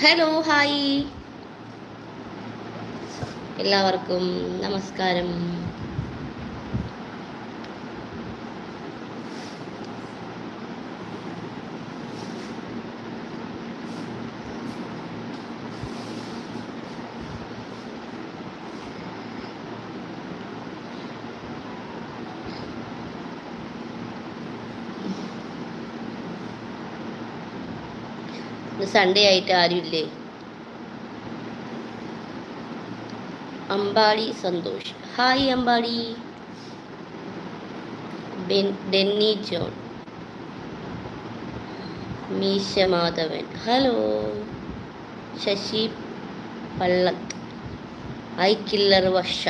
Hello hi എല്ലാവർക്കും നമസ്കാരം. Sunday ആയിട്ട് ആരുമില്ലേ? Ambadi Santhosh hi. Ambadi Denny John, Meesha Madhavan hello. Sasi Pallath, I killer Varsha,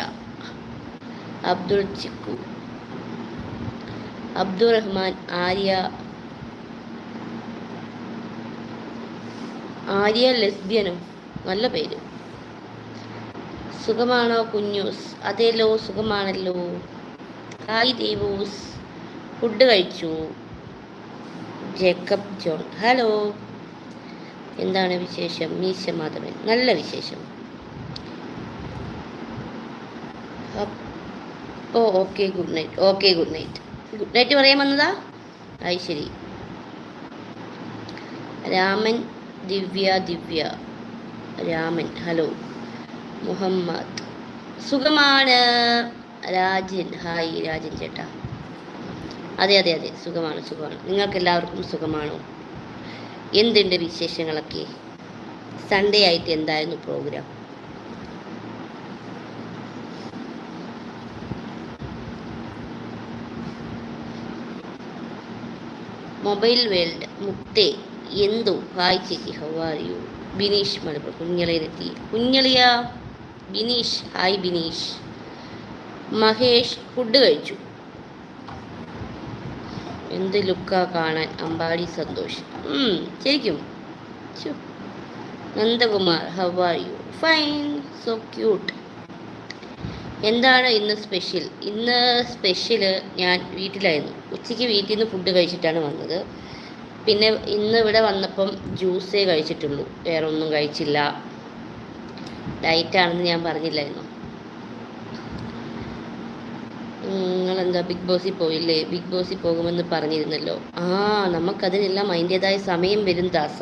Abdul Chikku, Abdurahman, Arya ലെസ്ബിയനോ, നല്ല പേര്. സുഖമാണോ കുഞ്ഞൂസ്? അതേലോ, സുഖമാണല്ലോ. ഹായ് ദേവൂസ്, ഫുഡ് കഴിച്ചു. Jacob John hello. എന്താണ് വിശേഷം? മീശ മാധവൻ നല്ല വിശേഷം. Okay good night. Okay good night. Good night പറയാൻ വന്നതാ? അത് ശരി. രാമൻ ദിവ്യ രാമൻ ഹലോ. മുഹമ്മദ് സുഖമാണ്. രാജൻ ഹായ് രാജൻ ചേട്ടാ. അതെ സുഖമാണ്. നിങ്ങൾക്ക് എല്ലാവർക്കും സുഖമാണോ? എന്തുണ്ട് വിശേഷങ്ങളൊക്കെ? സൺഡേ ആയിട്ട് എന്തായിരുന്നു പ്രോഗ്രാം? മൊബൈൽ വേൾഡ് മുക്തേ എന്തു ഹായ് ചേച്ചി, how are you? Bineesh Malappuram കുഞ്ഞളിയിലെത്തി. കുഞ്ഞളിയ ബിനീഷ് ഹായ് ബിനീഷ്. മഹേഷ് ഫുഡ് കഴിച്ചു. എന്ത് ലുക്കാ കാണാൻ. അമ്പാടി സന്തോഷ് ശരിക്കും. Nandakumar how are you? Fine, so cute. എന്താണ് ഇന്ന് സ്പെഷ്യൽ? ഇന്ന് സ്പെഷ്യല് ഞാൻ വീട്ടിലായിരുന്നു. ഉച്ചയ്ക്ക് വീട്ടിൽ നിന്ന് ഫുഡ് കഴിച്ചിട്ടാണ് വന്നത്. പിന്നെ ഇന്ന് ഇവിടെ വന്നപ്പം ജ്യൂസേ കഴിച്ചിട്ടുള്ളൂ, വേറെ ഒന്നും കഴിച്ചില്ല. ഡയറ്റാണെന്ന് ഞാൻ പറഞ്ഞില്ലായിരുന്നു. നിങ്ങളെന്താ ബിഗ് ബോസിൽ പോയില്ലേ? ബിഗ് ബോസിൽ പോകുമെന്ന് പറഞ്ഞിരുന്നല്ലോ. നമുക്കതിനെല്ലാം അതിൻ്റെതായ സമയം വരും ദാസ.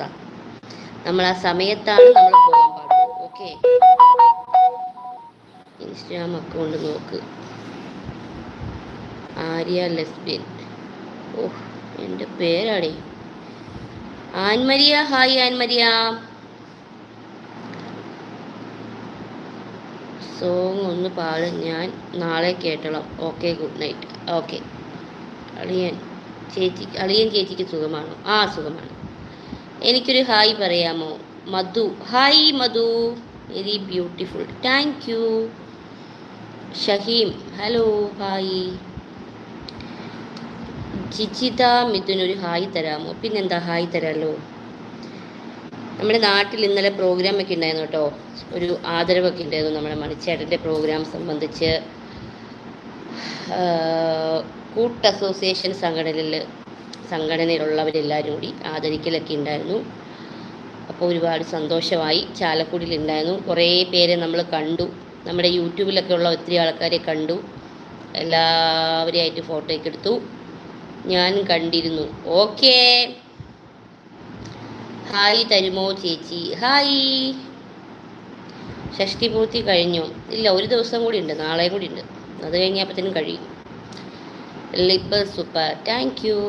നമ്മൾ ആ സമയത്താണ് നമ്മൾ പോകാൻ പാടുള്ളൂ. ഓക്കെ. ഇൻസ്റ്റാഗ്രാം അക്കൗണ്ട് നോക്ക്. ആര്യ ലെസ്ബിയൻ. ഓഹ് എൻ്റെ പേരാടേ. Ann Maria hi Ann Maria. സോങ് ഒന്ന് പാട്, ഞാൻ നാളെ കേട്ടോളാം. Okay good night. ഓക്കെ. അളിയൻ ചേച്ചിക്ക് സുഖമാണോ? സുഖമാണ്. എനിക്കൊരു ഹായ് പറയാമോ? Madhu hi Madhu, very beautiful. Thank you. Shaheem hello hi. Jijitha മിഥുനൊരു ഹായ് തരാമോ? പിന്നെന്താ ഹായ് തരാമല്ലോ. നമ്മുടെ നാട്ടിൽ ഇന്നലെ പ്രോഗ്രാം ഒക്കെ ഉണ്ടായിരുന്നു കേട്ടോ. ഒരു ആദരവൊക്കെ ഉണ്ടായിരുന്നു നമ്മുടെ മണിച്ചേട്ടൻ്റെ പ്രോഗ്രാം സംബന്ധിച്ച്. കൂട്ട് അസോസിയേഷൻ സംഘടനയിലുള്ളവരെല്ലാവരും കൂടി ആദരിക്കലൊക്കെ ഉണ്ടായിരുന്നു. അപ്പോൾ ഒരുപാട് സന്തോഷമായി. ചാലക്കുടിയിലുണ്ടായിരുന്നു. കുറേ പേരെ നമ്മൾ കണ്ടു. നമ്മുടെ യൂട്യൂബിലൊക്കെ ഉള്ള ഒത്തിരി ആൾക്കാരെ കണ്ടു. എല്ലാവരെയായിട്ട് ഫോട്ടോയൊക്കെ എടുത്തു. ഞാൻ കണ്ടിരുന്നു. ഓക്കേ. ഹായ് തരുമോ ചേച്ചി? ഹായ്. ഷഷ്ടിപൂർത്തി കഴിഞ്ഞോ? ഇല്ല, ഒരു ദിവസം കൂടി ഉണ്ട്, നാളെയും കൂടി ഉണ്ട്. അത് കഴിഞ്ഞപ്പോഴത്തേനും കഴിയും. Lip super, thank you.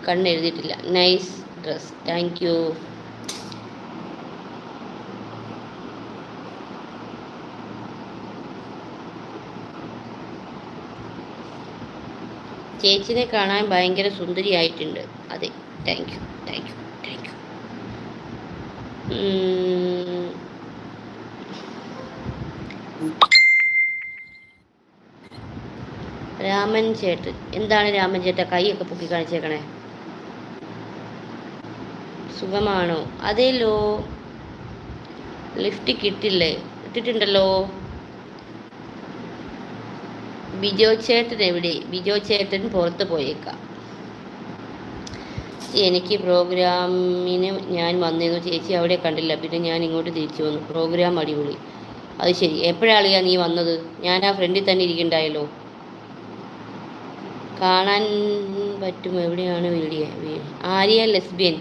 കണ്ണെഴുതിയിട്ടില്ല, നൈസ് ഡ്രസ്, താങ്ക് യു. ചേച്ചിനെ കാണാൻ ഭയങ്കര സുന്ദരിയായിട്ടുണ്ട്. അതെ, താങ്ക് യു. രാമൻ ചേട്ടൻ എന്താണ് രാമൻ ചേട്ടൻ കൈയൊക്കെ പൊക്കി കാണിച്ചേക്കണേ? സുഖമാണോ? അതേലോ. ലിഫ്റ്റ് ഇട്ടിട്ടുണ്ടല്ലോ. ബിജോ ചേട്ടൻ എവിടെ? ബിജോ ചേട്ടൻ പുറത്ത് പോയേക്കാം. എനിക്ക് പ്രോഗ്രാമിന് ഞാൻ വന്നിരുന്നു ചേച്ചി, അവിടെ കണ്ടില്ല, പിന്നെ ഞാൻ ഇങ്ങോട്ട് തിരിച്ചു വന്നു. പ്രോഗ്രാം അടിപൊളി. അത് ശരി, എപ്പോഴാളിയാ നീ വന്നത്? ഞാൻ ആ ഫ്രണ്ടിൽ തന്നെ ഇരിക്കണ്ടായല്ലോ. കാണാൻ പറ്റും, എവിടെയാണ് വീഡിയോ? ആര്യ ലെസ്ബിയൻ.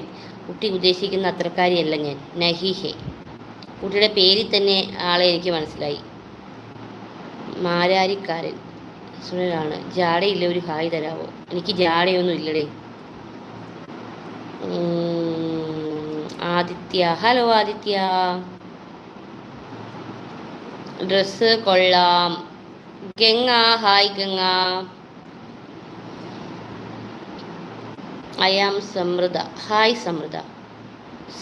കുട്ടി ഉദ്ദേശിക്കുന്ന അത്രക്കാരിയല്ല ഞാൻ. നഹിഹെ. കുട്ടിയുടെ പേരിൽ തന്നെ ആളെ എനിക്ക് മനസ്സിലായി. മാരാരിക്കാരൻ സുനിലാണ്. ജാടയില്ല, ഒരു ഹായ് തരാമോ? എനിക്ക് ജാടയൊന്നും ഇല്ലടേ. ആദിത്യ, ഹലോ ആദിത്യ. ഡ്രസ്സ് കൊള്ളാം. Ganga, hi Ganga. I am Samriddha, hi Samriddha.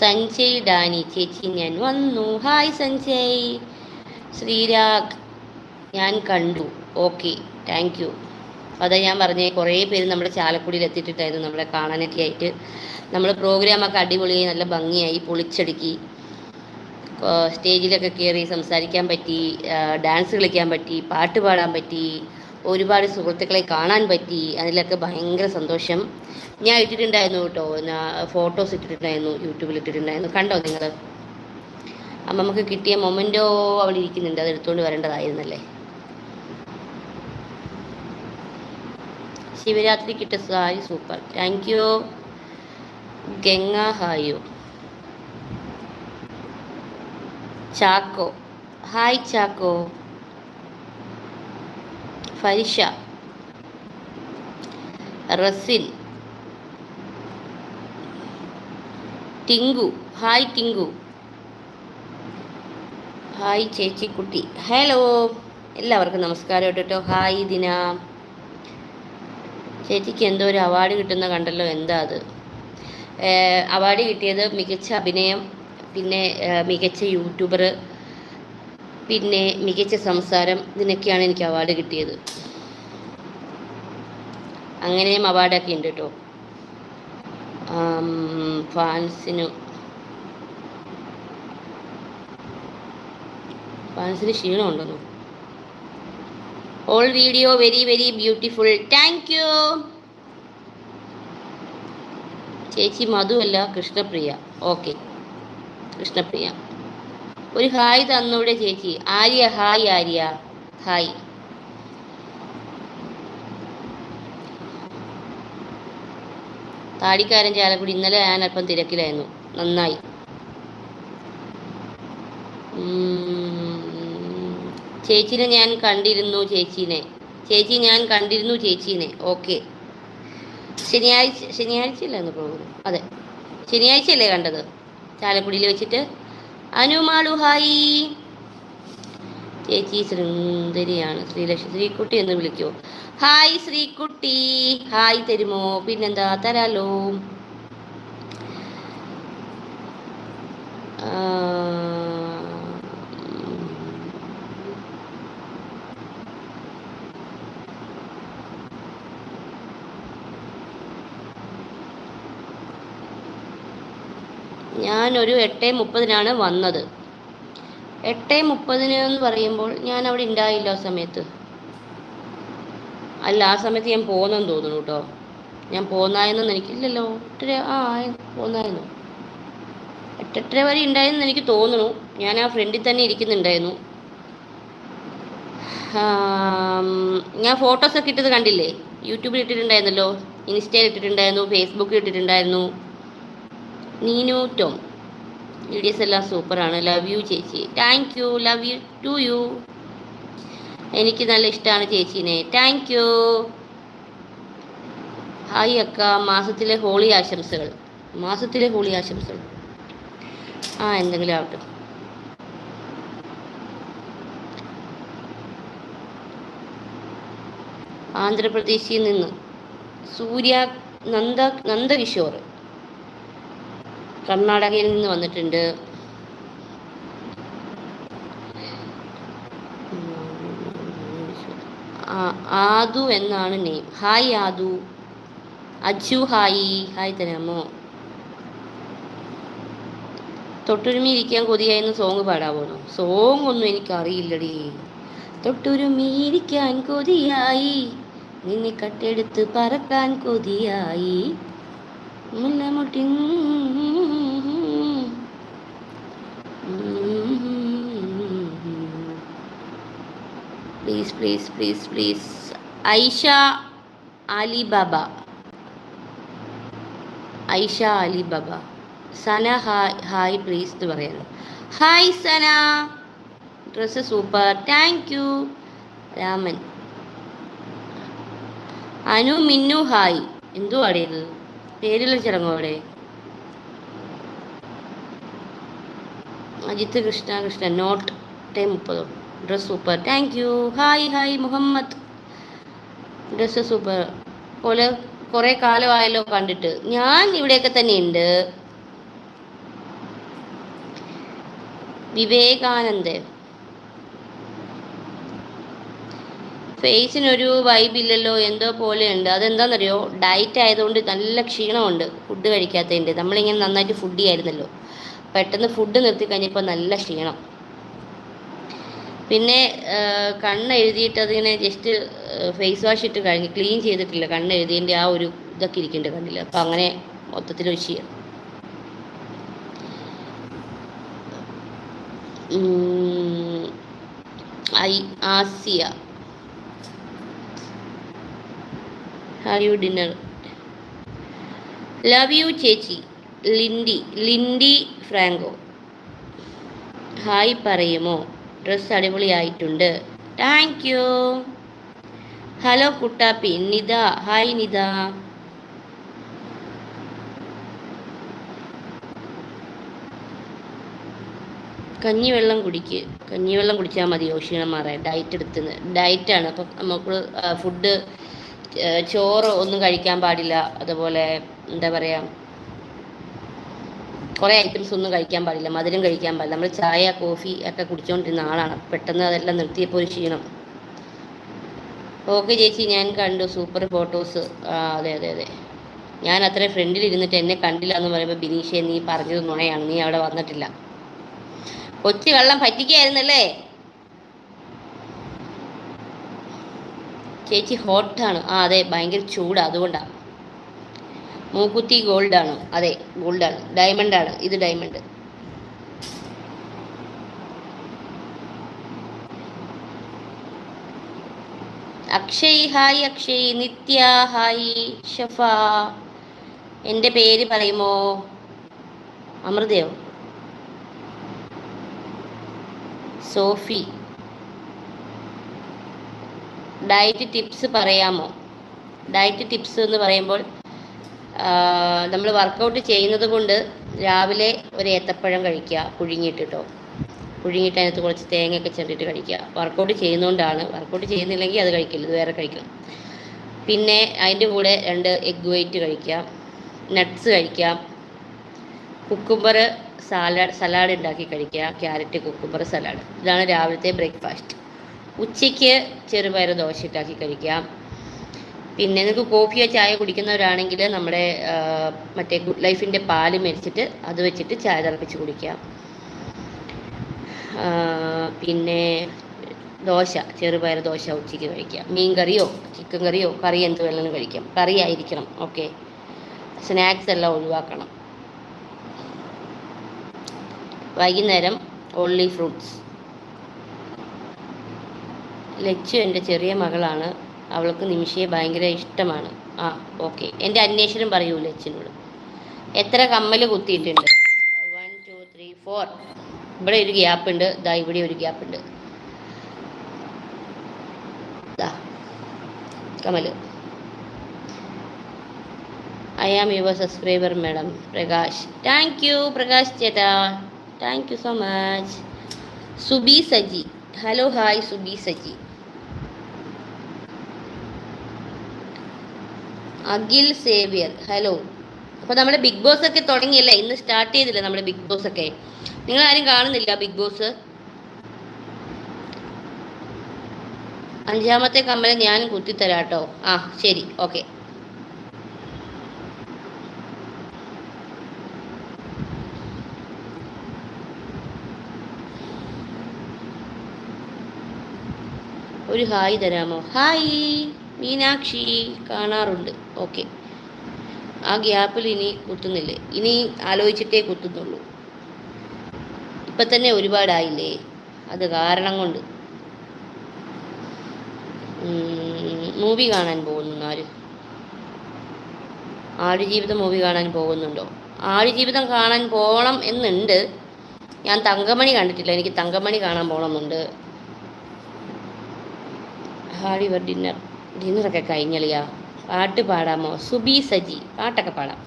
Sanjay Danny, ചേച്ചി ഞാൻ വന്നു, ഹായ് സഞ്ജയ്. ശ്രീരാഗ്, ഞാൻ കണ്ടു, ഓക്കെ, താങ്ക് യു. അതാ ഞാൻ പറഞ്ഞേ, കുറേ പേര് നമ്മുടെ ചാലക്കുടിയിൽ എത്തിയിട്ടുണ്ടായിരുന്നു നമ്മളെ കാണാനൊക്കെ ആയിട്ട്. നമ്മൾ പ്രോഗ്രാമൊക്കെ അടിപൊളിയായി, നല്ല ഭംഗിയായി, പൊളിച്ചടുക്കി. സ്റ്റേജിലൊക്കെ കയറി സംസാരിക്കാൻ പറ്റി, ഡാൻസ് കളിക്കാൻ പറ്റി, പാട്ട് പാടാൻ പറ്റി, ഒരുപാട് സുഹൃത്തുക്കളെ കാണാൻ പറ്റി. അതിലൊക്കെ ഭയങ്കര സന്തോഷം. ഞാൻ ഇട്ടിട്ടുണ്ടായിരുന്നു കേട്ടോ, ഫോട്ടോസ് ഇട്ടിട്ടുണ്ടായിരുന്നു, യൂട്യൂബിൽ ഇട്ടിട്ടുണ്ടായിരുന്നു. കണ്ടോ നിങ്ങൾ? അപ്പം നമുക്ക് കിട്ടിയ മൊമെൻറ്റോ അവിടെ ഇരിക്കുന്നുണ്ട്, അത് എടുത്തുകൊണ്ട് വരേണ്ടതായിരുന്നല്ലേ. ശിവരാത്രി കിട്ടിയ sari super, thank you. Ganga hi. Chacko, hi Chacko. Farisha, Rasin, Tinku, hi Tinku. Hi ചേച്ചിക്കുട്ടി, ഹലോ. എല്ലാവർക്കും നമസ്കാരം കേട്ടോ. ഹായ് ദിന. ചേച്ചിക്ക് എന്തോ ഒരു അവാർഡ് കിട്ടുന്ന കണ്ടല്ലോ, എന്താ അത്? അവാർഡ് കിട്ടിയത് മികച്ച അഭിനയം, പിന്നെ മികച്ച യൂട്യൂബർ, പിന്നെ മികച്ച സംസാരം. ഇതിനൊക്കെയാണ് എനിക്ക് അവാർഡ് കിട്ടിയത്. അങ്ങനെയും അവാർഡൊക്കെ ഉണ്ട് കേട്ടോ. ഫാൻസിന് ക്ഷീണം ഉണ്ടെന്നോ? All video very very beautiful, thank you. ചേച്ചി മധു അല്ല, കൃഷ്ണപ്രിയ. ഓക്കെ, കൃഷ്ണപ്രിയ. ഒരു ഹായ് തന്നൂടെ ചേച്ചി? Arya, hi Arya, hi. താടിക്കാരൻ ചാലക്കുടി. ഇന്നലെ ഞാൻ അല്പം തിരക്കിലായിരുന്നു, നന്നായി. ചേച്ചിനെ ഞാൻ കണ്ടിരുന്നു, ചേച്ചി ഞാൻ കണ്ടിരുന്നു ചേച്ചീനെ. ഓക്കെ, ശനിയാഴ്ചയല്ലായിരുന്നു പ്രോഗ്രാം? അതെ, ശനിയാഴ്ചയല്ലേ കണ്ടത്, ചാലക്കുടിയിൽ വെച്ചിട്ട്. അനുമാളു, ഹായ്. ചേച്ചി സുന്ദരിയാണ്. ശ്രീകുട്ടി എന്ന് വിളിക്കുമോ? ഹായ് ശ്രീകുട്ടി, ഹായ് തരുമോ? പിന്നെന്താ, തരാലോ. ഞാനൊരു 8:30 വന്നത്. 8:30 എന്ന് പറയുമ്പോൾ ഞാൻ അവിടെ ഉണ്ടായില്ല ആ സമയത്ത്. അല്ല, ആ സമയത്ത് ഞാൻ പോകുന്നെന്ന് തോന്നുന്നു കേട്ടോ. ഞാൻ പോന്നായെന്നൊന്നും എനിക്കില്ലല്ലോ. 8:30 പോന്നായിരുന്നു. 8:30 വരെ ഉണ്ടായെന്ന് എനിക്ക് തോന്നുന്നു. ഞാൻ ആ ഫ്രണ്ടിൽ തന്നെ ഇരിക്കുന്നുണ്ടായിരുന്നു. ഞാൻ ഫോട്ടോസൊക്കെ ഇട്ടത് കണ്ടില്ലേ? യൂട്യൂബിൽ ഇട്ടിട്ടുണ്ടായിരുന്നല്ലോ, ഇൻസ്റ്റയിൽ ഇട്ടിട്ടുണ്ടായിരുന്നു, ഫേസ്ബുക്കിൽ ഇട്ടിട്ടുണ്ടായിരുന്നു. നീനു ടോം, വീഡിയോസ് എല്ലാം സൂപ്പറാണ്. ലവ് യു ചേച്ചി. Thank you, love you too you. എനിക്ക് നല്ല ഇഷ്ടമാണ് ചേച്ചീനെ. Thank you. ഹായ് അക്ക, മാസത്തിലെ ഹോളി ആശംസകൾ. എന്തെങ്കിലും ആവട്ടെ. ആന്ധ്രാപ്രദേശിൽ നിന്ന് സൂര്യ നന്ദകിഷോർ. കർണാടകയിൽ നിന്ന് വന്നിട്ടുണ്ട്. ആദു എന്നാണ് നെയിം. ഹായ് ആദു. അജു, ഹായ് തരാമോ? തൊട്ടുരുമിയിരിക്കാൻ കൊതിയായിരുന്നു സോങ് പാടാവോന്നോ? സോങ് ഒന്നും എനിക്കറിയില്ലടി. തൊട്ടുരുമിയിരിക്കാൻ കൊതിയായി, നിന്നെ കട്ടെടുത്ത് പറക്കാൻ കൊതിയായി, മുല്ല ടിങ്. Please please please please. Aisha Alibaba, Aisha Alibaba. Sana hi hi please എന്ന് പറയാനോ. Hi Sana, dress super, thank you. Raman. Anu Minnu hi. എന്തുവാടേ ഇത്, പേരിൽ ചടങ്ങോ അവിടെ? Ajith Krishna Krishnan note 10:30. Dress super, thank you. Hi hi Muhammad, dress super. പോലെ കുറേ കാലമായല്ലോ കണ്ടിട്ട്. ഞാൻ ഇവിടെയൊക്കെ തന്നെ ഉണ്ട്. വിവേകാനന്ദ. ഫേസിനൊരു വൈബില്ലല്ലോ, എന്തോ പോലെയുണ്ട്. അതെന്താണെന്നറിയോ, ഡയറ്റ് ആയതുകൊണ്ട് നല്ല ക്ഷീണമുണ്ട്, ഫുഡ് കഴിക്കാത്തതിൻ്റെ. നമ്മളിങ്ങനെ നന്നായിട്ട് ഫുഡ് ചെയ്യായിരുന്നല്ലോ, പെട്ടെന്ന് ഫുഡ് നിർത്തി കഴിഞ്ഞപ്പോൾ നല്ല ക്ഷീണം. പിന്നെ കണ്ണ് എഴുതിയിട്ട് അതിങ്ങനെ ജസ്റ്റ് ഫേസ് വാഷ് ഇട്ട് കഴിഞ്ഞ് ക്ലീൻ ചെയ്തിട്ടില്ല. കണ്ണ് എഴുതിയതിൻ്റെ ആ ഒരു ഇതൊക്കെ ഇരിക്കുന്നുണ്ട് കണ്ണിൽ. അപ്പം അങ്ങനെ മൊത്തത്തിൽ ഒരു ക്ഷീണം. Asiya, have you dinner? Love you ചേച്ചി. ലിൻഡി ഫ്രാങ്കോ, ഹായ് പറയുമോ? ഡ്രസ്സ് അടിപൊളിയായിട്ടുണ്ട്, thank you. Hello Kuttappi. Nitha, hi Nitha. കഞ്ഞിവെള്ളം കുടിച്ചാൽ മതിയോ ക്ഷീണം മാറാൻ? ഡയറ്റാണ്. അപ്പം നമുക്ക് ഫുഡ് ചോറ് ഒന്നും കഴിക്കാൻ പാടില്ല. അതുപോലെ എന്താ പറയുക, കുറേ ഐറ്റംസ് ഒന്നും കഴിക്കാൻ പാടില്ല, മധുരം കഴിക്കാൻ പാടില്ല. നമ്മൾ ചായ കോഫി ഒക്കെ കുടിച്ചുകൊണ്ടിരുന്ന ആളാണ്. പെട്ടെന്ന് അതെല്ലാം നിർത്തിയപ്പോൾ ഒരു ക്ഷീണം. ഓക്കെ ചേച്ചി, ഞാൻ കണ്ടു, സൂപ്പർ ഫോട്ടോസ്. അതെ അതെ അതെ, ഞാൻ അത്രയും ഫ്രണ്ടിൽ ഇരുന്നിട്ട് എന്നെ കണ്ടില്ല എന്ന് പറയുമ്പോൾ ബിനീഷെ, നീ പറഞ്ഞത് നുണയാണ്, നീ അവിടെ വന്നിട്ടില്ല. കൊച്ചു കള്ളം പറ്റിക്കായിരുന്നല്ലേ ചേച്ചി? ഹോട്ടാണ്. അതെ, ഭയങ്കര ചൂടാണ്, അതുകൊണ്ടാണ്. മൂക്കുത്തി ഗോൾഡാണോ? അതെ, ഗോൾഡാണ്, ഡയമണ്ടാണ്. ഇത് ഡയമണ്ട്. അക്ഷയ്, ഹായ് അക്ഷയ്. നിത്യ, ഹായ്. ഷഫ, എൻ്റെ പേര് പറയുമോ? അമൃതയോ? സോഫി, ഡയറ്റ് ടിപ്സ് പറയാമോ? ഡയറ്റ് ടിപ്സ് എന്ന് പറയുമ്പോൾ നമ്മൾ വർക്കൗട്ട് ചെയ്യുന്നത് കൊണ്ട് രാവിലെ ഒരു ഏത്തപ്പഴം കഴിക്കുക, പുഴുങ്ങിയിട്ടിട്ടോ. പുഴുങ്ങിയിട്ട് അതിനകത്ത് കുറച്ച് തേങ്ങയൊക്കെ ചെണ്ടിട്ട് കഴിക്കുക. വർക്കൗട്ട് ചെയ്യുന്നതുകൊണ്ടാണ്. വർക്കൗട്ട് ചെയ്യുന്നില്ലെങ്കിൽ അത് കഴിക്കില്ല, ഇത് വേറെ കഴിക്കണം. പിന്നെ അതിൻ്റെ കൂടെ 2 എഗ് വൈറ്റ് കഴിക്കാം, നട്ട്സ് കഴിക്കാം, കുക്കുംബർ സലാഡ് ഉണ്ടാക്കി കഴിക്കുക, ക്യാരറ്റ് കുക്കുംബർ സലാഡ്. ഇതാണ് രാവിലത്തെ ബ്രേക്ക്ഫാസ്റ്റ്. ഉച്ചയ്ക്ക് ചെറുപയർ ദോശ ഉണ്ടാക്കി കഴിക്കാം. പിന്നെ നിങ്ങൾക്ക് കോഫിയോ ചായ കുടിക്കുന്നവരാണെങ്കിൽ നമ്മുടെ മറ്റേ ഗുഡ് ലൈഫിൻ്റെ പാല് മേടിച്ചിട്ട് അത് വെച്ചിട്ട് ചായ തിളപ്പിച്ച് കുടിക്കാം. പിന്നെ ദോശ, ചെറുപയർ ദോശ ഉച്ചയ്ക്ക് കഴിക്കാം. മീൻ കറിയോ ചിക്കൻ കറിയോ, കറി എന്ത് വേണമെങ്കിലും കഴിക്കാം. കറി ആയിരിക്കണം, ഓക്കെ. സ്നാക്സ് എല്ലാം ഒഴിവാക്കണം. വൈകുന്നേരം ഓൺലി ഫ്രൂട്ട്സ്. ലച്ചു എൻ്റെ ചെറിയ മകളാണ്, അവൾക്ക് നിമിഷയെ ഭയങ്കര ഇഷ്ടമാണ്. ഓക്കെ. എൻ്റെ അന്വേഷണം പറയൂ ലച്ചിനോട്. എത്ര കമ്മൽ കുത്തിയിട്ടുണ്ട്? 1 2 3 4. ഇവിടെ ഒരു ഗ്യാപ്പ് ഉണ്ട്, ദാ ഇവിടെ ഒരു ഗ്യാപ്പ് ഉണ്ട്. Kamal. I am your subscriber madam. Prakash, thank you Prakash ചേട്ടാ, thank you so much. Subi Saji, hello hi Subi Saji. Akhil Xavier, hello. അപ്പോൾ നമ്മുടെ ബിഗ് ബോസ് ഒക്കെ തുടങ്ങിയല്ലേ, ഇന്ന് സ്റ്റാർട്ട് ചെയ്തില്ലേ നമ്മുടെ ബിഗ് ബോസ് ഒക്കെ? നിങ്ങൾ ആരും കാണുന്നില്ല ബിഗ് ബോസ്? 5ാമത്തെ കമ്മൽ ഞാൻ കുത്തിത്തരാം കേട്ടോ. ശരി, ഓക്കെ. ഒരു ഹായ് തരാമോ? ഹായ് മീനാക്ഷി, കാണാറുണ്ട്. ഓക്കെ. ആ ഗ്യാപ്പിൽ ഇനി കുത്തുന്നില്ലേ, ഇനി ആലോചിച്ചിട്ടേ കുത്തുന്നുള്ളൂ. ഇപ്പം തന്നെ ഒരുപാടായില്ലേ, അത് കാരണം കൊണ്ട്. മൂവി കാണാൻ പോകുന്നു ആര്? ആടുജീവിതം മൂവി കാണാൻ പോകുന്നുണ്ടോ? ആടുജീവിതം കാണാൻ പോകണം എന്നുണ്ട്. ഞാൻ തങ്കമണി കണ്ടിട്ടില്ല, എനിക്ക് തങ്കമണി കാണാൻ പോകണമെന്നുണ്ട്. ഹാഡി വർ ഡിന്നറൊക്കെ കഴിഞ്ഞളിയാ. പാട്ട് പാടാമോ? സുബി സജി പാട്ടൊക്കെ പാടാം.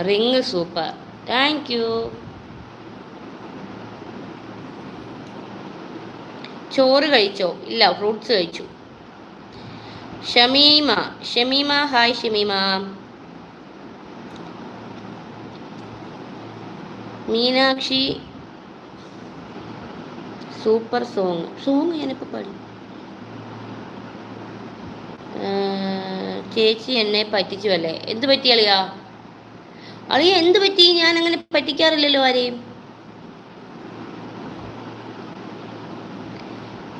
Ring super, thank U. ചോറ് കഴിച്ചോ? ഇല്ല, ഫ്രൂട്ട്സ് കഴിച്ചു. Shameema hi Shameema. Meenakshi super song ഞാനിപ്പോൾ പാടി. ചേച്ചി എന്നെ പറ്റിച്ചു അല്ലേ? എന്ത് പറ്റി അളിയാ? അളിയ എന്ത് പറ്റി? ഞാൻ അങ്ങനെ പറ്റിക്കാറില്ലല്ലോ ആരെയും.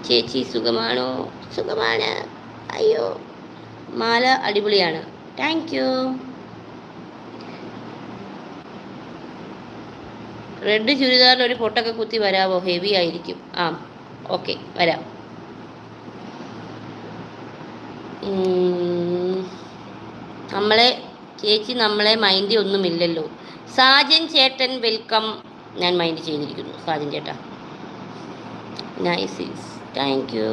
ചേച്ചി സുഖമാണോ? സുഖമാണ്. അയ്യോ, മാല അടിപൊളിയാണ്, താങ്ക് യു. റെഡ് ചുരിദാറിൽ ഒരു പൊട്ടൊക്കെ കുത്തി വരാവോ? ഹെവി ആയിരിക്കും. ആ ഓക്കെ, വരാം. നമ്മളെ മൈൻഡ് ഒന്നുമില്ലല്ലോ. സാജൻ ചേട്ടൻ വെൽക്കം. ഞാൻ മൈൻഡ് ചെയ്തിരിക്കുന്നു സാജൻ ചേട്ടാ. Nice, thank U.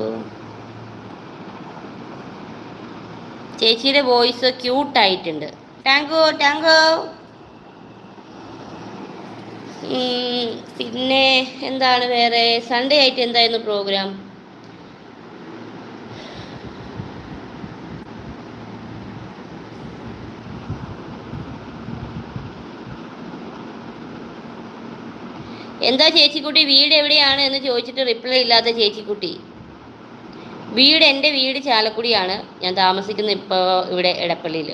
ചേച്ചിയുടെ വോയിസ് ക്യൂട്ടായിട്ടുണ്ട്, ടാങ്കോ. പിന്നെ എന്താണ് വേറെ? സൺഡേ ആയിട്ട് എന്തായിരുന്നു പ്രോഗ്രാം? എന്താ ചേച്ചിക്കുട്ടി വീട് എവിടെയാണ് എന്ന് ചോദിച്ചിട്ട് റിപ്ലൈ ഇല്ലാത്ത ചേച്ചിക്കുട്ടി? എൻ്റെ വീട് ചാലക്കുടിയാണ്. ഞാൻ താമസിക്കുന്നത് ഇപ്പോൾ ഇവിടെ എടപ്പള്ളിയിൽ.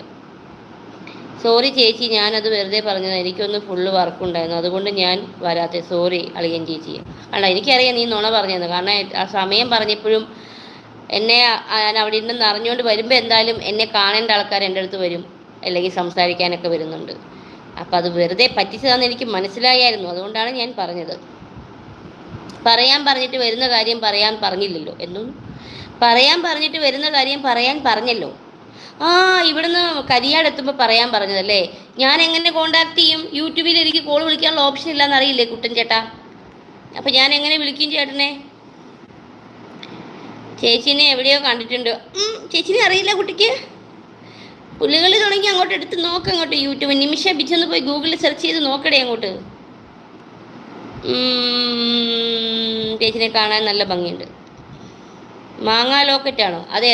സോറി ചേച്ചി, ഞാനത് വെറുതെ പറഞ്ഞത്. എനിക്കൊന്ന് ഫുള്ള് വർക്കുണ്ടായിരുന്നു, അതുകൊണ്ട് ഞാൻ വരാത്തെ. സോറി അളിയൻ ചേച്ചി. അല്ല, എനിക്കറിയാം നീ നുണ പറഞ്ഞത്. കാരണം ആ സമയം പറഞ്ഞപ്പോഴും എന്നെ ഞാൻ അവിടെ ഇരുന്ന് അറിഞ്ഞുകൊണ്ട് വരുമ്പോൾ എന്തായാലും എന്നെ കാണേണ്ട ആൾക്കാർ എൻ്റെ അടുത്ത് വരും, അല്ലെങ്കിൽ സംസാരിക്കാനൊക്കെ വരുന്നുണ്ട്. അപ്പം അത് വെറുതെ പറ്റിച്ചതാണെന്ന് എനിക്ക് മനസ്സിലായായിരുന്നു, അതുകൊണ്ടാണ് ഞാൻ പറഞ്ഞത്. പറയാൻ പറഞ്ഞിട്ട് വരുന്ന കാര്യം പറയാൻ പറഞ്ഞില്ലല്ലോ എന്നും. പറയാൻ പറഞ്ഞിട്ട് വരുന്ന കാര്യം പറയാൻ പറഞ്ഞല്ലോ. ഇവിടുന്ന് കരിയാട് എത്തുമ്പോൾ പറയാൻ പറഞ്ഞതല്ലേ. ഞാൻ എങ്ങനെ കോണ്ടാക്ട് ചെയ്യും? യൂട്യൂബിൽ എനിക്ക് കോൾ വിളിക്കാനുള്ള ഓപ്ഷൻ ഇല്ലയെന്ന് അറിയില്ലേ കുട്ടൻ ചേട്ടാ? അപ്പം ഞാൻ എങ്ങനെ വിളിക്കും ചേട്ടനെ? ചേച്ചീനെ എവിടെയോ കണ്ടിട്ടുണ്ട്. ചേച്ചിനെ അറിയില്ല കുട്ടിക്ക്? പുള്ളികളി തുടങ്ങി അങ്ങോട്ട് എടുത്ത് അങ്ങോട്ട് യൂട്യൂബ് നിമിഷ ബിച്ചെന്ന് പോയി ഗൂഗിളിൽ സെർച്ച് ചെയ്ത് നോക്കടേ അങ്ങോട്ട്. ചേച്ചിനെ കാണാൻ നല്ല ഭംഗിയുണ്ട്. മാങ്ങാ ലോക്കറ്റാണോ? അതെ,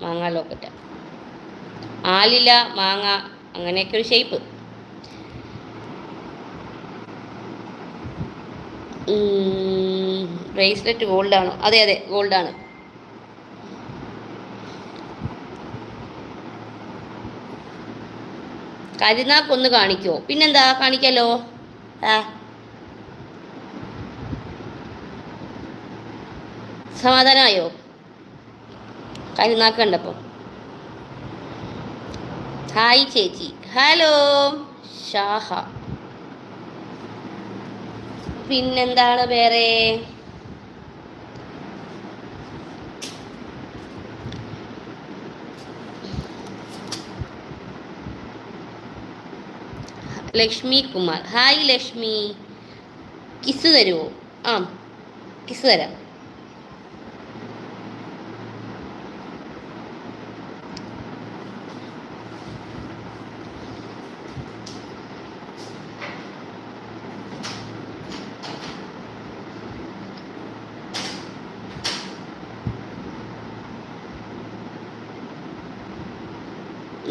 മാങ്ങാ ലോക്കറ്റാ. ആലില മാങ്ങ അങ്ങനെയൊക്കെ ഒരു ഷേപ്പ്. ബ്രേസ്ലെറ്റ് ഗോൾഡാണോ? അതെ, ഗോൾഡാണ്. കരിനാക്കൊന്ന് കാണിക്കോ? പിന്നെന്താ, കാണിക്കാലോ. സമാധാനമായോ കരിനാക്ക് കണ്ടപ്പോൾ? ഹായ് ചേച്ചി. ഹലോ ഷാഹ. പിന്നെന്താണ് വേറെ? ലക്ഷ്മി കുമാർ. ഹായ് ലക്ഷ്മി. കിസ് തരുമോ? കിസ് തരാം.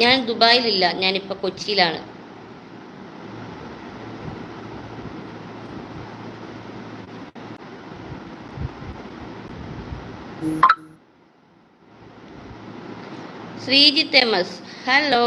ഞാൻ ദുബായിലില്ല, ഞാനിപ്പോൾ കൊച്ചിയിലാണ്. Sreejith M S. Hello.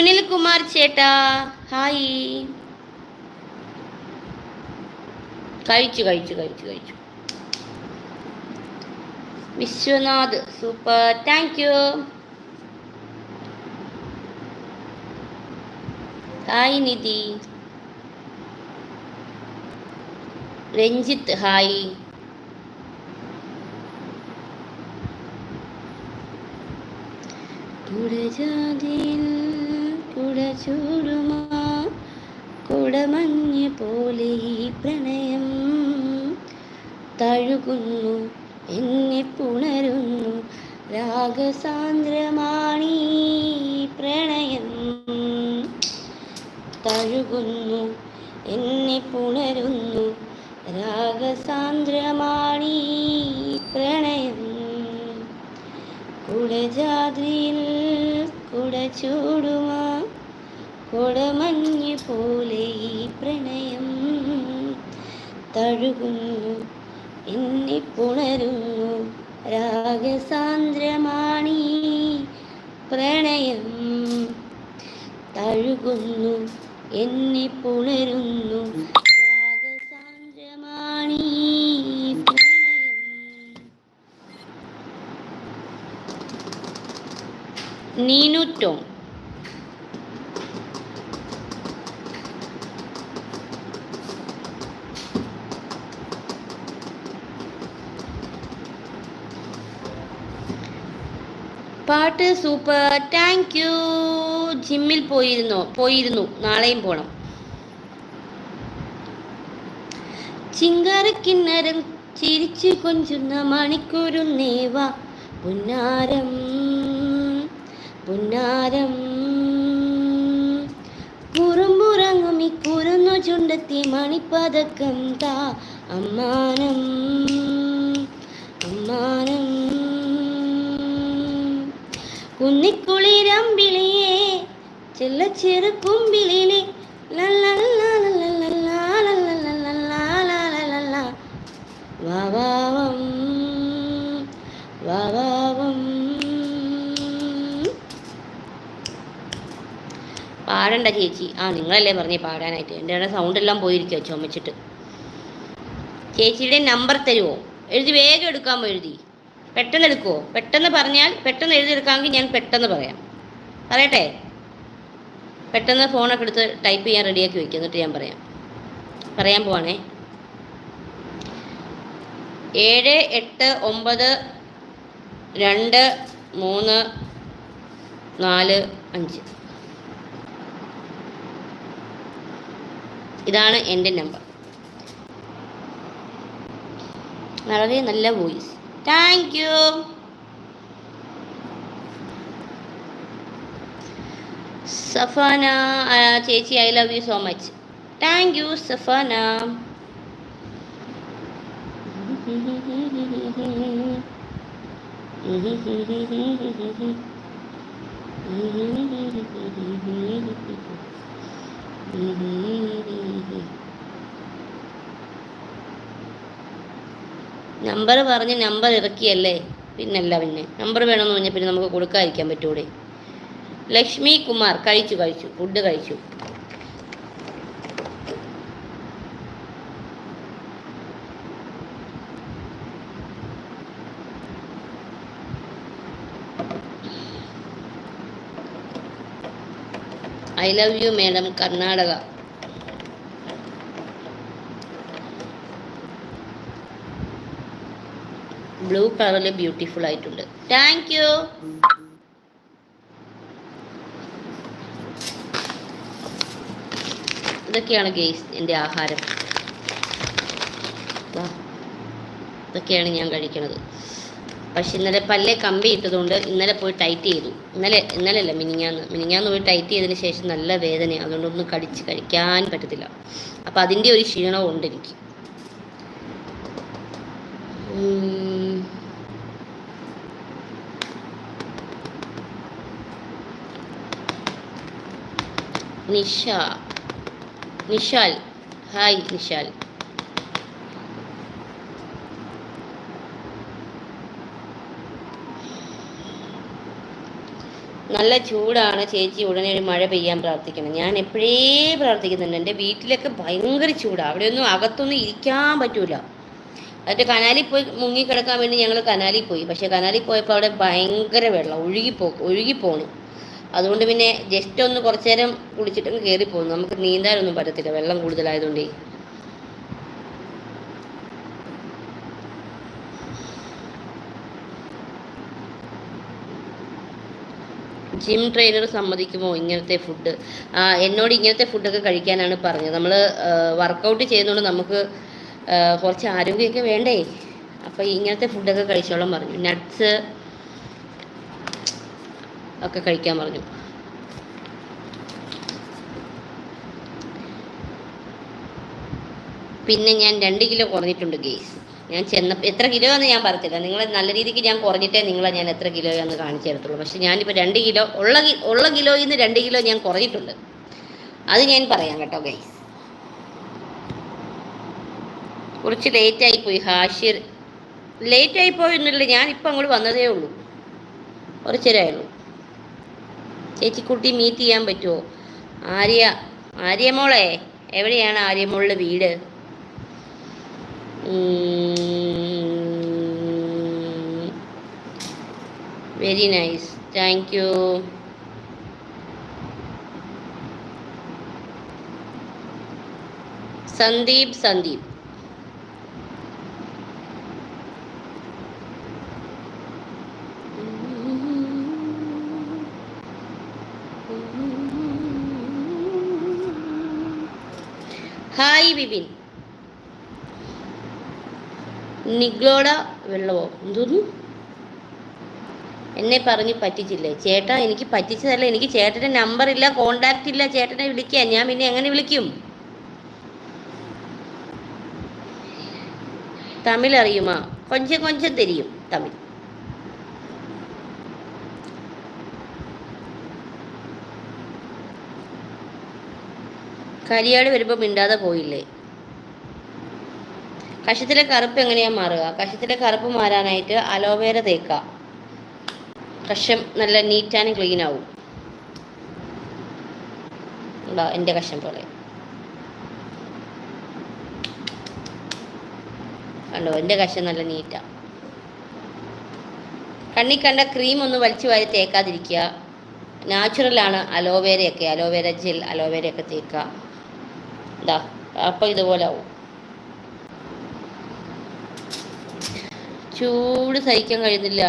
Sunil Kumar ചേട്ടാ ഹായ്. കഴിച്ചു. Vishwanath super, thank you. Hi Nidhi. Ranjith hi. കുടജാതിൽ കുടചൂടുമാ കുടമഞ്ഞ് പോലെ ഈ പ്രണയം തഴുകുന്നു എന്നെ പുണരുന്നു രാഗസാന്ദ്രമാണീ പ്രണയം തഴുകുന്നു എന്നെ പുണരുന്നു രാഗസാന്ദ്രമാണീ പ്രണയം കുടജാദ്രിയിൽ കുടചൂടുമാ കുടമഞ്ഞ് പോലെ ഈ പ്രണയം തഴുകുന്നു എന്നെ പുണരുന്നു രാഗസാന്ദ്രമാണീ പ്രണയം തഴുകുന്നു എന്നെ പുണരുന്നു രാഗസാന്ദ്രമാണീ പ്രണയം. നീനു ടോം. പാട്ട് സൂപ്പർ, താങ്ക് യു. ജിമ്മിൽ പോയിരുന്നു നാളെയും പോണം. ചിങ്കാരക്കിന്നരം ചിരിച്ചു കൊഞ്ചുന്ന മണിക്കൂരുന്നേവാ പുന്നാരം കുറുമ്പുറങ്ങുമി കുറുന്നു ചുണ്ടത്തി മണിപ്പതക്കം താ അമ്മാനം കുന്നിക്കുളിരമ്പിളിയേ ചെല്ലച്ചെറു കുമ്പിളിലെ വാവാവം പാടണ്ട ചേച്ചി. നിങ്ങളല്ലേ പറഞ്ഞേ പാടാനായിട്ട്. എൻ്റെ സൗണ്ട് എല്ലാം പോയിരിക്കുക ചുമച്ചിട്ട്. ചേച്ചിയുടെ നമ്പർ തരുമോ? എഴുതി വേഗം എടുക്കാമോ? എഴുതി പെട്ടെന്ന് എടുക്കുമോ? പെട്ടെന്ന് പറഞ്ഞാൽ പെട്ടെന്ന് എഴുതിയെടുക്കാമെങ്കിൽ ഞാൻ പെട്ടെന്ന് പറയട്ടെ. പെട്ടെന്ന് ഫോണൊക്കെ എടുത്ത് ടൈപ്പ് ചെയ്യാൻ റെഡിയാക്കി വയ്ക്കുക, എന്നിട്ട് ഞാൻ പറയാൻ പോവാണേ. 78923445. ഇതാണ് എൻ്റെ നമ്പർ. വളരെ നല്ല വോയിസ്, താങ്ക് യു. സഫാന ചേച്ചി, I love you so much. Thank you Safana. Number പറഞ്ഞ് നമ്പർ ഇറക്കിയല്ലേ, പിന്നെ നമ്പർ വേണമെന്ന് പറഞ്ഞാൽ പിന്നെ നമുക്ക് കൊടുക്കാതിരിക്കാൻ പറ്റൂടെ? ലക്ഷ്മി കുമാർ കഴിച്ചു ഫുഡ് കഴിച്ചു. I love you madam, Karnataka. Blue കളറിൽ ബ്യൂട്ടിഫുൾ ആയിട്ടുണ്ട്, താങ്ക് യു. ഇതൊക്കെയാണ് ഗെയ്സ് എൻ്റെ ആഹാരം. ഇതൊക്കെയാണ് ഞാൻ കഴിക്കണത്. പക്ഷെ ഇന്നലെ പല്ലേ കമ്പി ഇട്ടതുകൊണ്ട് ഇന്നലെ പോയി ടൈറ്റ് ചെയ്തു. ഇന്നലെയല്ല മിനിഞ്ഞാന്ന് പോയി ടൈറ്റ് ചെയ്തതിന് ശേഷം നല്ല വേദനയാണ്. അതുകൊണ്ടൊന്നും കഴിക്കാൻ പറ്റത്തില്ല. അപ്പം അതിൻ്റെ ഒരു ക്ഷീണവും ഉണ്ട് എനിക്ക്. നിഷാൽ ഹായ് നിഷാൽ. നല്ല ചൂടാണ് ചേച്ചി, ഉടനെ ഒരു മഴ പെയ്യാൻ പ്രാർത്ഥിക്കണം. ഞാൻ എപ്പോഴേ പ്രാർത്ഥിക്കുന്നുണ്ട്. എൻ്റെ വീട്ടിലൊക്കെ ഭയങ്കര ചൂടാണ്. അവിടെയൊന്നും അകത്തൊന്നും ഇരിക്കാൻ പറ്റൂല. എന്നിട്ട് കനാലിൽ പോയി മുങ്ങിക്കിടക്കാൻ വേണ്ടി ഞങ്ങൾ കനാലിൽ പോയി. പക്ഷേ കനാലിൽ പോയപ്പോൾ അവിടെ ഭയങ്കര വെള്ളം, ഒഴുകിപ്പോണു. അതുകൊണ്ട് പിന്നെ ജസ്റ്റ് ഒന്ന് കുറച്ചു നേരം കുളിച്ചിട്ടങ്ങ് കയറിപ്പോകുന്നു. നമുക്ക് നീന്താനൊന്നും പറ്റത്തില്ല, വെള്ളം കൂടുതലായതുകൊണ്ടേ. ജിം ട്രെയിനർ സമ്മതിക്കുമോ ഇങ്ങനത്തെ ഫുഡ്? എന്നോട് ഇങ്ങനത്തെ ഫുഡൊക്കെ കഴിക്കാനാണ് പറഞ്ഞത്. നമ്മൾ വർക്കൗട്ട് ചെയ്യുന്നതുകൊണ്ട് നമുക്ക് കുറച്ച് ആരോഗ്യമൊക്കെ വേണ്ടേ. അപ്പോൾ ഇങ്ങനത്തെ ഫുഡൊക്കെ കഴിച്ചോളാൻ പറഞ്ഞു. നട്ട്സ് ഒക്കെ കഴിക്കാൻ പറഞ്ഞു. പിന്നെ ഞാൻ 2 കിലോ കുറഞ്ഞിട്ടുണ്ട് ഗെയ്സ്. ഞാൻ എത്ര കിലോ എന്ന് ഞാൻ പറയത്തില്ല. നിങ്ങൾ നല്ല രീതിക്ക് ഞാൻ കുറഞ്ഞിട്ടേ ഞാൻ എത്ര കിലോയാന്ന് കാണിച്ചു തരത്തുള്ളൂ. പക്ഷെ ഞാനിപ്പോൾ 2 കിലോ ഉള്ള കിലോയിൽ നിന്ന് 2 കിലോ ഞാൻ കുറഞ്ഞിട്ടുണ്ട്. അത് ഞാൻ പറയാം കേട്ടോ ഗൈസ്. കുറച്ച് ലേറ്റായിപ്പോയി ഹാഷിർ. ലേറ്റായിപ്പോയി ഒന്നുമില്ല, ഞാനിപ്പോൾ അങ്ങോട്ട് വന്നതേ ഉള്ളൂ, കുറച്ചേരായുള്ളൂ. ചേച്ചിക്കുട്ടി മീറ്റ് ചെയ്യാൻ പറ്റുമോ? ആര്യമോളെ, എവിടെയാണ് ആര്യമോളുടെ വീട്? Very nice, thank you. Sandeep hi Vipin. നിഗ്ലോഡ വെള്ളമോ എന്തോന്നു? എന്നെ പറഞ്ഞ് പറ്റിച്ചില്ലേ ചേട്ടാ? എനിക്ക് പറ്റിച്ചതല്ല. എനിക്ക് ചേട്ടൻ്റെ നമ്പർ ഇല്ല, കോണ്ടാക്റ്റ് ഇല്ല. ചേട്ടനെ വിളിക്കാൻ ഞാൻ പിന്നെ എങ്ങനെ വിളിക്കും? തമിഴ് അറിയുമാ? കൊഞ്ചം തെരിയും തമിഴ്. കരിയാട് വരുമ്പോൾ മിണ്ടാതെ പോയില്ലേ? കഷത്തിലെ കറുപ്പ് എങ്ങനെയാണ് മാറുക? കഷത്തിലെ കറുപ്പ് മാറാനായിട്ട് അലോവേര തേക്കുക. കഷം നല്ല നീറ്റ് ആൻഡ് ക്ലീൻ ആവും. എൻ്റെ കഷം പോലെ കണ്ടോ? എൻ്റെ കഷം നല്ല നീറ്റാണ്. കണ്ണി കണ്ട ക്രീം ഒന്ന് വലിച്ചു വാരി തേക്കാതിരിക്കുക. നാച്ചുറലാണ് അലോവേരയൊക്കെ, അലോവേര ജെൽ, അലോവേരയൊക്കെ തേക്കുക. ഇതാ അപ്പോൾ ഇതുപോലെ ആവും. ചൂട് സഹിക്കാൻ കഴിയുന്നില്ല.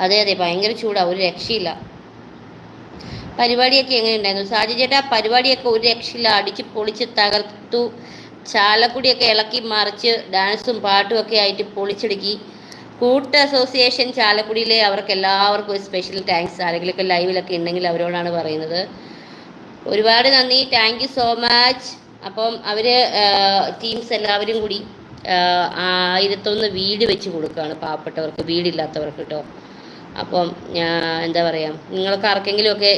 അതെ ഭയങ്കര ചൂടാണ്, ഒരു രക്ഷയില്ല. പരിപാടിയൊക്കെ എങ്ങനെയുണ്ടായിരുന്നു സാജി ചേട്ടാ? പരിപാടിയൊക്കെ ഒരു രക്ഷയില്ല, അടിച്ച് പൊളിച്ച് തകർത്തു. ചാലക്കുടിയൊക്കെ ഇളക്കി മറിച്ച് ഡാൻസും പാട്ടും ഒക്കെ ആയിട്ട് പൊളിച്ചടുക്കി. കൂട്ട് അസോസിയേഷൻ ചാലക്കുടിയിലെ അവർക്ക് എല്ലാവർക്കും ഒരു സ്പെഷ്യൽ താങ്ക്സ്. ആരെങ്കിലുമൊക്കെ ലൈവിലൊക്കെ ഉണ്ടെങ്കിൽ അവരോടാണ് പറയുന്നത്. ഒരുപാട് നന്ദി, താങ്ക് യു സോ മച്ച്. അപ്പം അവർ ടീംസ് എല്ലാവരും കൂടി 1001 വീട് വെച്ച് കൊടുക്കുകയാണ് പാവപ്പെട്ടവർക്ക്, വീടില്ലാത്തവർക്ക് കേട്ടോ. അപ്പം എന്താ പറയുക, നിങ്ങൾക്ക് ആർക്കെങ്കിലുമൊക്കെ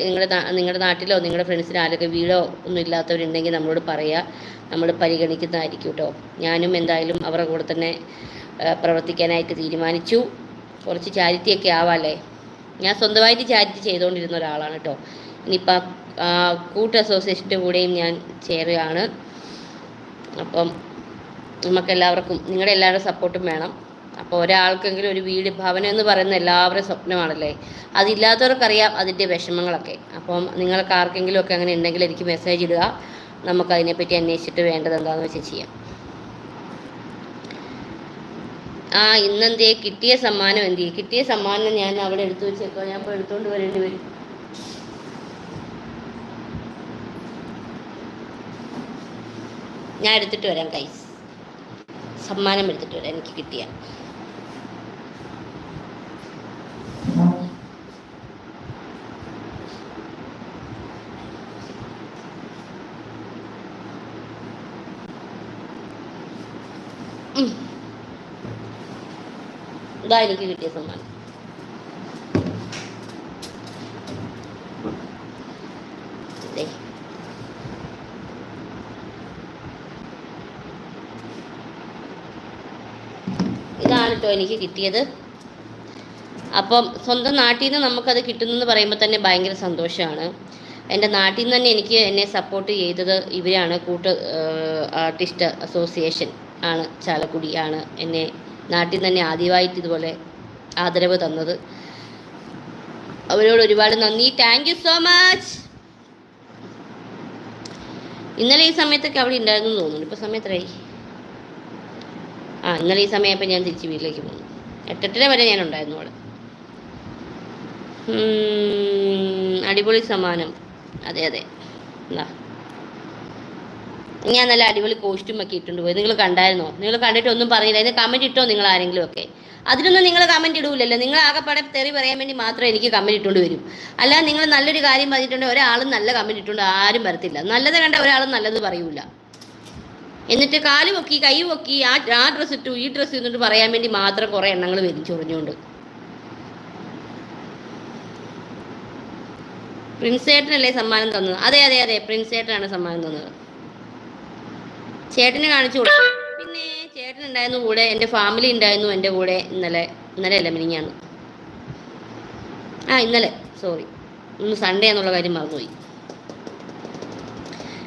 നിങ്ങളുടെ നാട്ടിലോ നിങ്ങളുടെ ഫ്രണ്ട്സിനോ ആരൊക്കെ വീടോ ഒന്നും ഇല്ലാത്തവരുണ്ടെങ്കിൽ നമ്മളോട് പറയുക, നമ്മൾ പരിഗണിക്കുന്നതായിരിക്കും കേട്ടോ. ഞാനും എന്തായാലും അവരുടെ കൂടെ തന്നെ പ്രവർത്തിക്കാനായിട്ട് തീരുമാനിച്ചു. കുറച്ച് ചാരിറ്റിയൊക്കെ ആവാമല്ലേ. ഞാൻ സ്വന്തമായിട്ട് ചാരിറ്റി ചെയ്തുകൊണ്ടിരുന്ന ഒരാളാണ് കേട്ടോ. ഇനിയിപ്പോൾ കൂട്ട് അസോസിയേഷൻ്റെ കൂടെയും ഞാൻ ചേരുകയാണ്. അപ്പം നമുക്കെല്ലാവർക്കും നിങ്ങളുടെ എല്ലാവരുടെ സപ്പോർട്ടും വേണം. അപ്പോൾ ഒരാൾക്കെങ്കിലും ഒരു വീട്, ഭവനം എന്ന് പറയുന്ന എല്ലാവരുടെയും സ്വപ്നമാണല്ലേ. അതില്ലാത്തവർക്കറിയാം അതിൻ്റെ വിഷമങ്ങളൊക്കെ. അപ്പം നിങ്ങൾക്ക് ആർക്കെങ്കിലും ഒക്കെ അങ്ങനെ ഉണ്ടെങ്കിൽ എനിക്ക് മെസ്സേജ് ഇടുക, നമുക്കതിനെപ്പറ്റി അന്വേഷിച്ചിട്ട് വേണ്ടത് എന്താണെന്ന് വെച്ചാൽ ചെയ്യാം. ഇന്നെന്തേ കിട്ടിയ സമ്മാനം എന്ത്? കിട്ടിയ സമ്മാനം ഞാൻ അവിടെ എടുത്തു വെച്ചേക്കോ. ഞാൻ ഇപ്പോൾ എടുത്തുകൊണ്ട് വരേണ്ടി വരും. ഞാൻ എടുത്തിട്ട് വരാം ഗൈസ്, സമ്മാനം എടുത്തിട്ട് വരാം എനിക്ക് കിട്ടിയ. ഇതാ എനിക്ക് കിട്ടിയ സമ്മാനം. ഇതാണ് കേട്ടോ എനിക്ക് കിട്ടിയത്. അപ്പം സ്വന്തം നാട്ടിൽ നിന്ന് നമുക്കത് കിട്ടുന്നെന്ന് പറയുമ്പോൾ തന്നെ ഭയങ്കര സന്തോഷമാണ്. എൻ്റെ നാട്ടിൽ നിന്ന് തന്നെ എന്നെ സപ്പോർട്ട് ചെയ്തത് ഇവരാണ്. ആർട്ടിസ്റ്റ് അസോസിയേഷൻ ആണ്, ചാലക്കുടിയാണ് എന്നെ നാട്ടിൽ നിന്ന് തന്നെ ആദ്യമായിട്ട് ഇതുപോലെ ആദരവ് തന്നത്. അവരോട് ഒരുപാട് നന്ദി. Thank you so much. ഇന്നലെ ഈ സമയത്തൊക്കെ അവിടെ ഉണ്ടായിരുന്നു തോന്നുന്നു. ഇപ്പോൾ സമയം എത്രയായി? ഇന്നലെ ഈ സമയപ്പോൾ ഞാൻ തിരിച്ച് വീട്ടിലേക്ക് പോകുന്നു. 8:30 വരെ ഞാൻ ഉണ്ടായിരുന്നു അവിടെ. അടിപൊളി സമ്മാനം. അതെ എന്താ, ഞാൻ നല്ല അടിപൊളി കോസ്റ്റ്യൂമൊക്കെ ഇട്ടുണ്ട് പോയി. നിങ്ങൾ കണ്ടായിരുന്നോ? നിങ്ങൾ കണ്ടിട്ട് ഒന്നും പറഞ്ഞില്ല. അതിന് കമൻറ്റ് ഇട്ടോ നിങ്ങൾ ആരെങ്കിലും ഒക്കെ? അതിനൊന്നും നിങ്ങൾ കമൻറ്റ് ഇടൂലല്ലോ. നിങ്ങൾ ആകെപ്പാടെ തെറി പറയാൻ വേണ്ടി മാത്രമേ എനിക്ക് കമൻറ്റ് ഇട്ടുകൊണ്ട് വരും. അല്ലാതെ നിങ്ങൾ നല്ലൊരു കാര്യം പറഞ്ഞിട്ടുണ്ടെങ്കിൽ ഒരാളും നല്ല കമൻറ്റ് ഇട്ടുകൊണ്ട് ആരും വരത്തില്ല. നല്ലത് കണ്ട ഒരാളും നല്ലത് പറയൂല. എന്നിട്ട് കാല് പൊക്കി കൈ പൊക്കി ആ ഡ്രസ്സ് ഇട്ടു ഈ ഡ്രസ്സ് എന്നിട്ട് പറയാൻ വേണ്ടി മാത്രം കുറേ എണ്ണങ്ങൾ വരും ചൊറിഞ്ഞുകൊണ്ട്. പ്രിൻസേട്ടനല്ലേ സമ്മാനം തന്നത്? അതെ പ്രിൻസേട്ടനാണ് സമ്മാനം തന്നത്. ചേട്ടന് കാണിച്ചു കൊടുത്തു. പിന്നെ ചേട്ടൻ ഉണ്ടായിരുന്നു കൂടെ, എൻ്റെ ഫാമിലി ഉണ്ടായിരുന്നു എൻ്റെ കൂടെ. ഇന്നലെ അല്ല മിനിഞ്ഞാന്ന്. ഇന്നലെ സോറി, ഇന്ന് സൺഡേ എന്നുള്ള കാര്യം മറന്നുപോയി.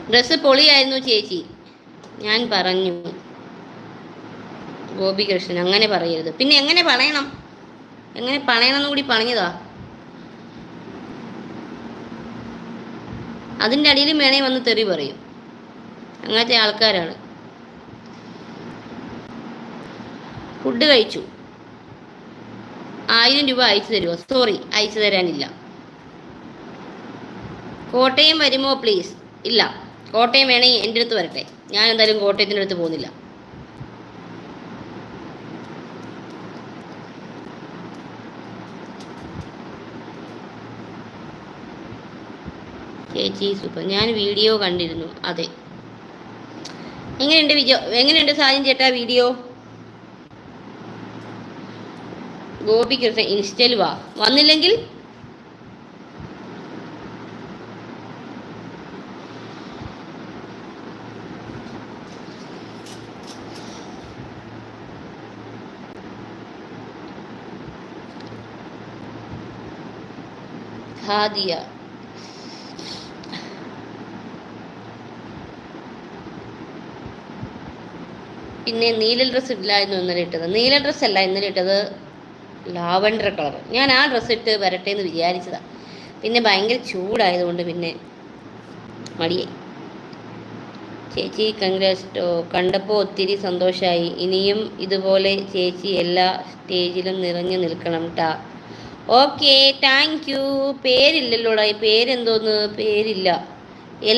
ഡ്രസ്സ് പൊളിയായിരുന്നു ചേച്ചി. ഞാൻ പറഞ്ഞു. ഗോപികൃഷ്ണൻ അങ്ങനെ പറയരുത്. പിന്നെ എങ്ങനെ പറയണമെന്ന് കൂടി പറഞ്ഞതാ. അതിൻ്റെ അടിയിലും വേണേ വന്ന് തെറി പറയും. അങ്ങനത്തെ ആൾക്കാരാണ്. ഫുഡ് കഴിച്ചു. 1000 രൂപ അയച്ചു തരുമോ? സോറി, അയച്ചു തരാനില്ല. കോട്ടയം വരുമോ പ്ലീസ്? ഇല്ല. കോട്ടയം വേണമെങ്കിൽ എൻ്റെ അടുത്ത് വരട്ടെ. ഞാൻ എന്തായാലും കോട്ടയത്തിൻ്റെ അടുത്ത് പോകുന്നില്ല. ചേച്ചി സൂപ്പർ. ഞാൻ വീഡിയോ കണ്ടിരുന്നു. അതെ, എങ്ങനെയുണ്ട് സാജൻ ചേട്ടാ വീഡിയോ? ഗോപികൃഷ്ണൻ ഇൻസ്റ്റയിൽ വന്നില്ലെങ്കിൽ ഹാദിയ. പിന്നെ നീല ഡ്രസ്സ് ഇല്ലായിരുന്നു ഇന്നലെ ഇട്ടത്. നീല ഡ്രസ്സല്ല ഇന്നലെ ഇട്ടത്, ലാവൻഡർ കളർ. ഞാൻ ആ ഡ്രസ്സ് ഇട്ട് വരട്ടെ എന്ന് വിചാരിച്ചതാണ്. പിന്നെ ഭയങ്കര ചൂടായതുകൊണ്ട് പിന്നെ മടിയായി. ചേച്ചി കൺഗ്രാറ്റ്സ്. കണ്ടപ്പോൾ ഒത്തിരി സന്തോഷമായി. ഇനിയും ഇതുപോലെ ചേച്ചി എല്ലാ സ്റ്റേജിലും നിറഞ്ഞു നിൽക്കണം ട്ടാ. Okay, thank you. പേരില്ലല്ലോടാ. പേരെന്തോന്ന്? പേരില്ല.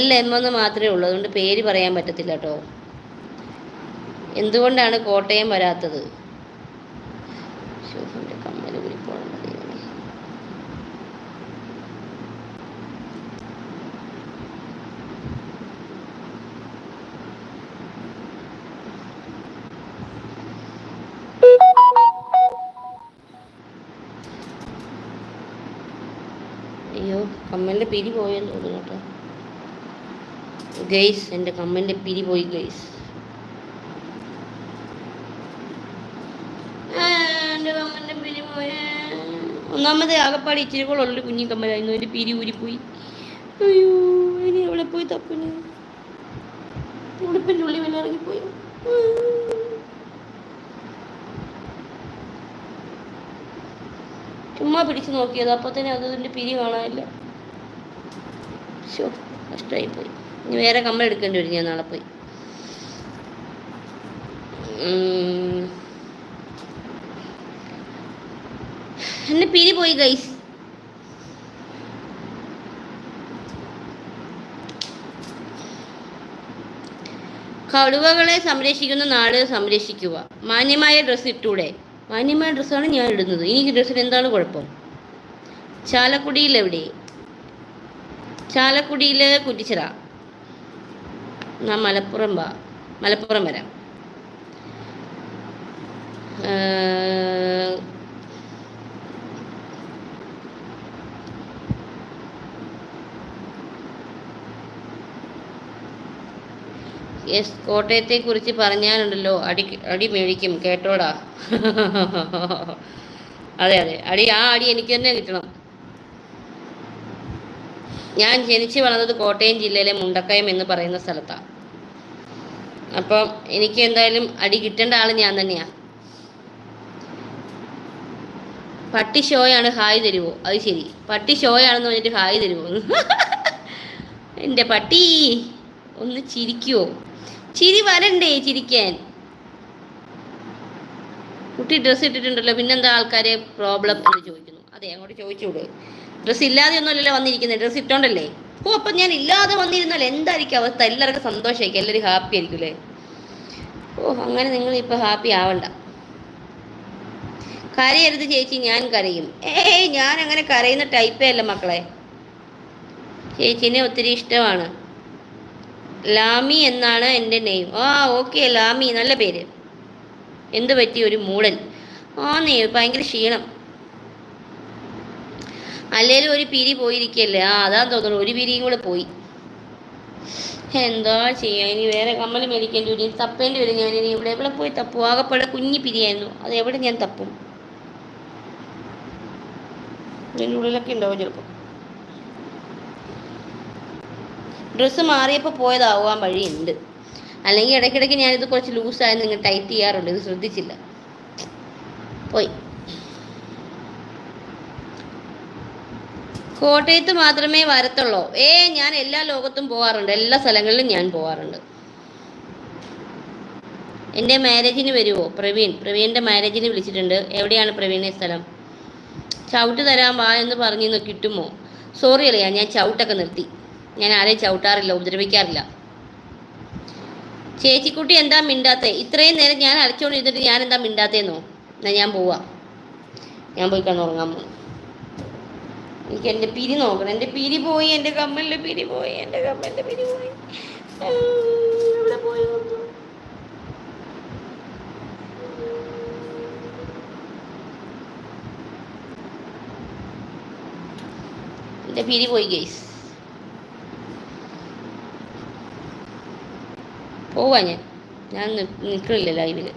LM എന്ന് മാത്രമേ ഉള്ളൂ. അതുകൊണ്ട് പേര് പറയാൻ പറ്റത്തില്ല കേട്ടോ. എന്തുകൊണ്ടാണ് കോട്ടയം വരാത്തത്? കമ്മൽ കൂടി പോകണം. അയ്യോ, കമ്മലിൻ്റെ പിരി പോയെന്ന് തോന്നുന്നു കേട്ടോ ഗൈസ്. എൻ്റെ കമ്മലിൻ്റെ പിരി പോയി ഗൈസ്. ഒന്നാമത് ആകപ്പാട് ഇച്ചിരി കൂടെ ഉള്ളൊരു കുഞ്ഞി കമ്മലായിരുന്നു. ഒരു പിരി ഊരിപ്പോയി. അയ്യോ, ഇനി എവിടെ പോയി തപ്പുന്നു? ഉടുപ്പിൻ്റെ ഉള്ളിൽ വല്ല ഇറങ്ങിപ്പോയി. ചുമ്മാ പിടിച്ച് നോക്കിയത്, അപ്പോൾ തന്നെ അതിൻ്റെ പിരി കാണാനില്ല. കഷ്ടമായിപ്പോയി. ഇനി വേറെ കമ്മൽ എടുക്കേണ്ടി വരും ഞാൻ നാളെ പോയി. എന്നെ പിരി പോയി ഗൈസ്. കടുവകളെ സംരക്ഷിക്കുന്ന നാട് സംരക്ഷിക്കുക. മാന്യമായ ഡ്രസ്സ് ഇട്ടൂടെ? മാന്യമായ ഡ്രസ്സാണ് ഞാൻ ഇടുന്നത്. എനിക്ക് ഡ്രസ്സിന് എന്താണ് കുഴപ്പം? ചാലക്കുടിയിൽ എവിടെ? ചാലക്കുടിയിൽ കുറ്റിച്ചിറ. ഞാൻ മലപ്പുറം വരാം. യെസ്, കോട്ടയത്തെ കുറിച്ച് പറഞ്ഞാലുണ്ടല്ലോ അടി മേടിക്കും കേട്ടോടാ. അതെ അതെ, ആ അടി എനിക്ക് തന്നെ കിട്ടണം. ഞാൻ ജനിച്ചു വളർന്നത് കോട്ടയം ജില്ലയിലെ മുണ്ടക്കയം എന്ന് പറയുന്ന സ്ഥലത്താണ്. അപ്പം എനിക്ക് എന്തായാലും അടി കിട്ടേണ്ട ആൾ ഞാൻ തന്നെയാണ്. പട്ടി ഷോയാണ്, ഹായ് തരുമോ? അത് ശരി, പട്ടി ഷോയാണെന്ന് പറഞ്ഞിട്ട് ഹായ് തരുമോ? എൻ്റെ പട്ടി ഒന്ന് ചിരിക്കുവോ? ചിരി വരണ്ടേ ചിരിക്കാൻ? കുട്ടി ഡ്രസ്സ് ഇട്ടിട്ടുണ്ടല്ലോ, പിന്നെന്താ ആൾക്കാരെ പ്രോബ്ലം എന്ന് ചോദിക്കുന്നു. അതെ, അങ്ങോട്ട് ചോദിച്ചൂടെ? ഡ്രസ്സ് ഇല്ലാതെ ഒന്നുമല്ലല്ലോ വന്നിരിക്കുന്നത്, ഡ്രസ്സ് ഇട്ടോണ്ടല്ലേ. ഓ, അപ്പം ഞാൻ ഇല്ലാതെ വന്നിരുന്നാൽ എന്തായിരിക്കും അവസ്ഥ? എല്ലാവർക്കും സന്തോഷമായിരിക്കും, എല്ലാവരും ഹാപ്പി ആയിരിക്കും അല്ലേ? ഓ, അങ്ങനെ നിങ്ങൾ ഇപ്പം ഹാപ്പി ആവണ്ട. കരയരുത് ചേച്ചി, ഞാൻ കരയും. ഏയ്, ഞാൻ അങ്ങനെ കരയുന്ന ടൈപ്പേ അല്ല മക്കളെ. ചേച്ചിനെ ഒത്തിരി ഇഷ്ടമാണ്. ലാമി എന്നാണ് എൻ്റെ നെയിം. ആ, ഓക്കെ ലാമി, നല്ല പേര്. എന്ത് പറ്റി? ഒരു മൂടൽ? നീ ഭയങ്കര ക്ഷീണം. അല്ലേലും ഒരു പിരി പോയിരിക്കല്ലേ. അതാ തോന്നുന്നു, ഒരു പിരിയും കൂടെ പോയി. എന്താ ചെയ്യാ? ഇനി വേറെ കമ്മൽ മേടിക്കേണ്ടി വരും, തപ്പേണ്ടി വരും. ഞാൻ ഇനി എവിടെ പോയി തപ്പും? ആകെപ്പാടെ കുഞ്ഞി പിരിയായിരുന്നു, അത് എവിടെ ഞാൻ തപ്പും? ഇതിൻ്റെ ഉള്ളിലൊക്കെ ഉണ്ടാവും ചിലപ്പോൾ. ഡ്രസ്സ് മാറിയപ്പോൾ പോയതാവാൻ വഴിയുണ്ട്. അല്ലെങ്കിൽ ഇടയ്ക്കിടയ്ക്ക് ഞാനിത് കുറച്ച് ലൂസായെന്ന് നിങ്ങൾ ടൈറ്റ് ചെയ്യാറുണ്ട്, ഇത് ശ്രദ്ധിച്ചില്ല, പോയി. കോട്ടയത്ത് മാത്രമേ വരത്തുള്ളൂ? ഞാൻ എല്ലാ ലോകത്തും പോകാറുണ്ട്, എല്ലാ സ്ഥലങ്ങളിലും ഞാൻ പോകാറുണ്ട്. എൻ്റെ മാരേജിന് വരുമോ? പ്രവീണിൻ്റെ മാരേജിന് വിളിച്ചിട്ടുണ്ട്. എവിടെയാണ് പ്രവീണിൻ്റെ സ്ഥലം? ചവിട്ട് തരാൻ വാ എന്ന് പറഞ്ഞിന്ന് കിട്ടുമോ? സോറി അല്ലയാ, ഞാൻ ചവിട്ടൊക്കെ നിർത്തി. ഞാൻ ആരെയും ചവിട്ടാറില്ല, ഉപദ്രവിക്കാറില്ല. ചേച്ചിക്കുട്ടി എന്താ മിണ്ടാത്തേ? ഇത്രയും നേരം ഞാൻ അരച്ചുകൊണ്ടിരുന്നിട്ട് ഞാൻ എന്താ മിണ്ടാത്തേന്നോ? എന്നാൽ ഞാൻ പോവാം, ഞാൻ പോയി കിടന്നുറങ്ങാൻ പോകും. എനിക്ക് എൻ്റെ പിരി നോക്കണം. എൻ്റെ പിരി പോയി, എൻ്റെ കമ്മലിൻ്റെ പിരി പോയി, എൻ്റെ കമ്മലിൻ്റെ പിരി പോയി. ഇവിടെ പോയി നോക്കൂ. എൻ്റെ പിരി പോയി ഗൈസ്. പോവാ ഞാൻ നിൽക്കണില്ല ലൈവിൽ.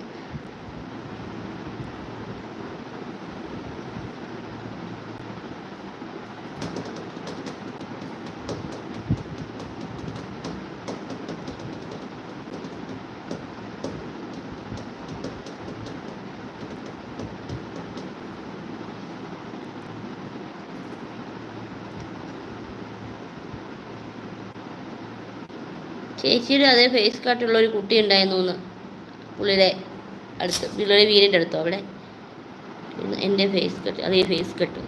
ചേച്ചിയുടെ അതേ ഫേസ് കട്ടുള്ള ഒരു കുട്ടി ഉണ്ടായിരുന്നു എന്ന്, പുള്ളിയുടെ അടുത്ത്, പുള്ളിയുടെ വീടിൻ്റെ അടുത്തോ അവിടെ. എൻ്റെ ഫേസ് കട്ട്, അതേ ഫേസ് കട്ട്.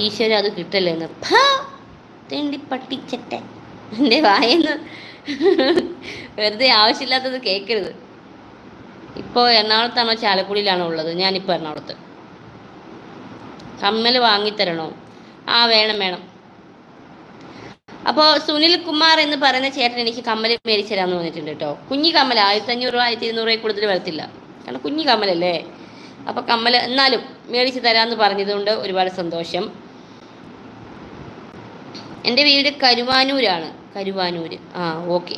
ഈശ്വര, അത് കിട്ടല്ലേന്ന്. തേണ്ടി പട്ടിച്ചട്ട, എൻ്റെ വായെന്ന് വെറുതെ ആവശ്യമില്ലാത്തത് കേൾക്കരുത്. ഇപ്പോൾ എറണാകുളത്താണോ ചാലക്കുടിയിലാണോ ഉള്ളത്? ഞാനിപ്പോൾ എറണാകുളത്ത്. കമ്മൽ വാങ്ങിത്തരണോ? വേണം. അപ്പോൾ സുനിൽ കുമാർ എന്ന് പറയുന്ന ചേട്ടൻ എനിക്ക് കമ്മൽ മേടിച്ചു തരാമെന്ന് പറഞ്ഞിട്ടുണ്ട് കേട്ടോ. കുഞ്ഞി കമ്മൽ 1500 1200 കൂടുതൽ വരത്തില്ല, കാരണം കുഞ്ഞി കമ്മലല്ലേ. അപ്പോൾ കമ്മൽ എന്നാലും മേടിച്ച് തരാമെന്ന് പറഞ്ഞതുകൊണ്ട് ഒരുപാട് സന്തോഷം. എൻ്റെ വീട് കരുവാനൂരാണ്. കരുവാനൂർ. ഓക്കെ.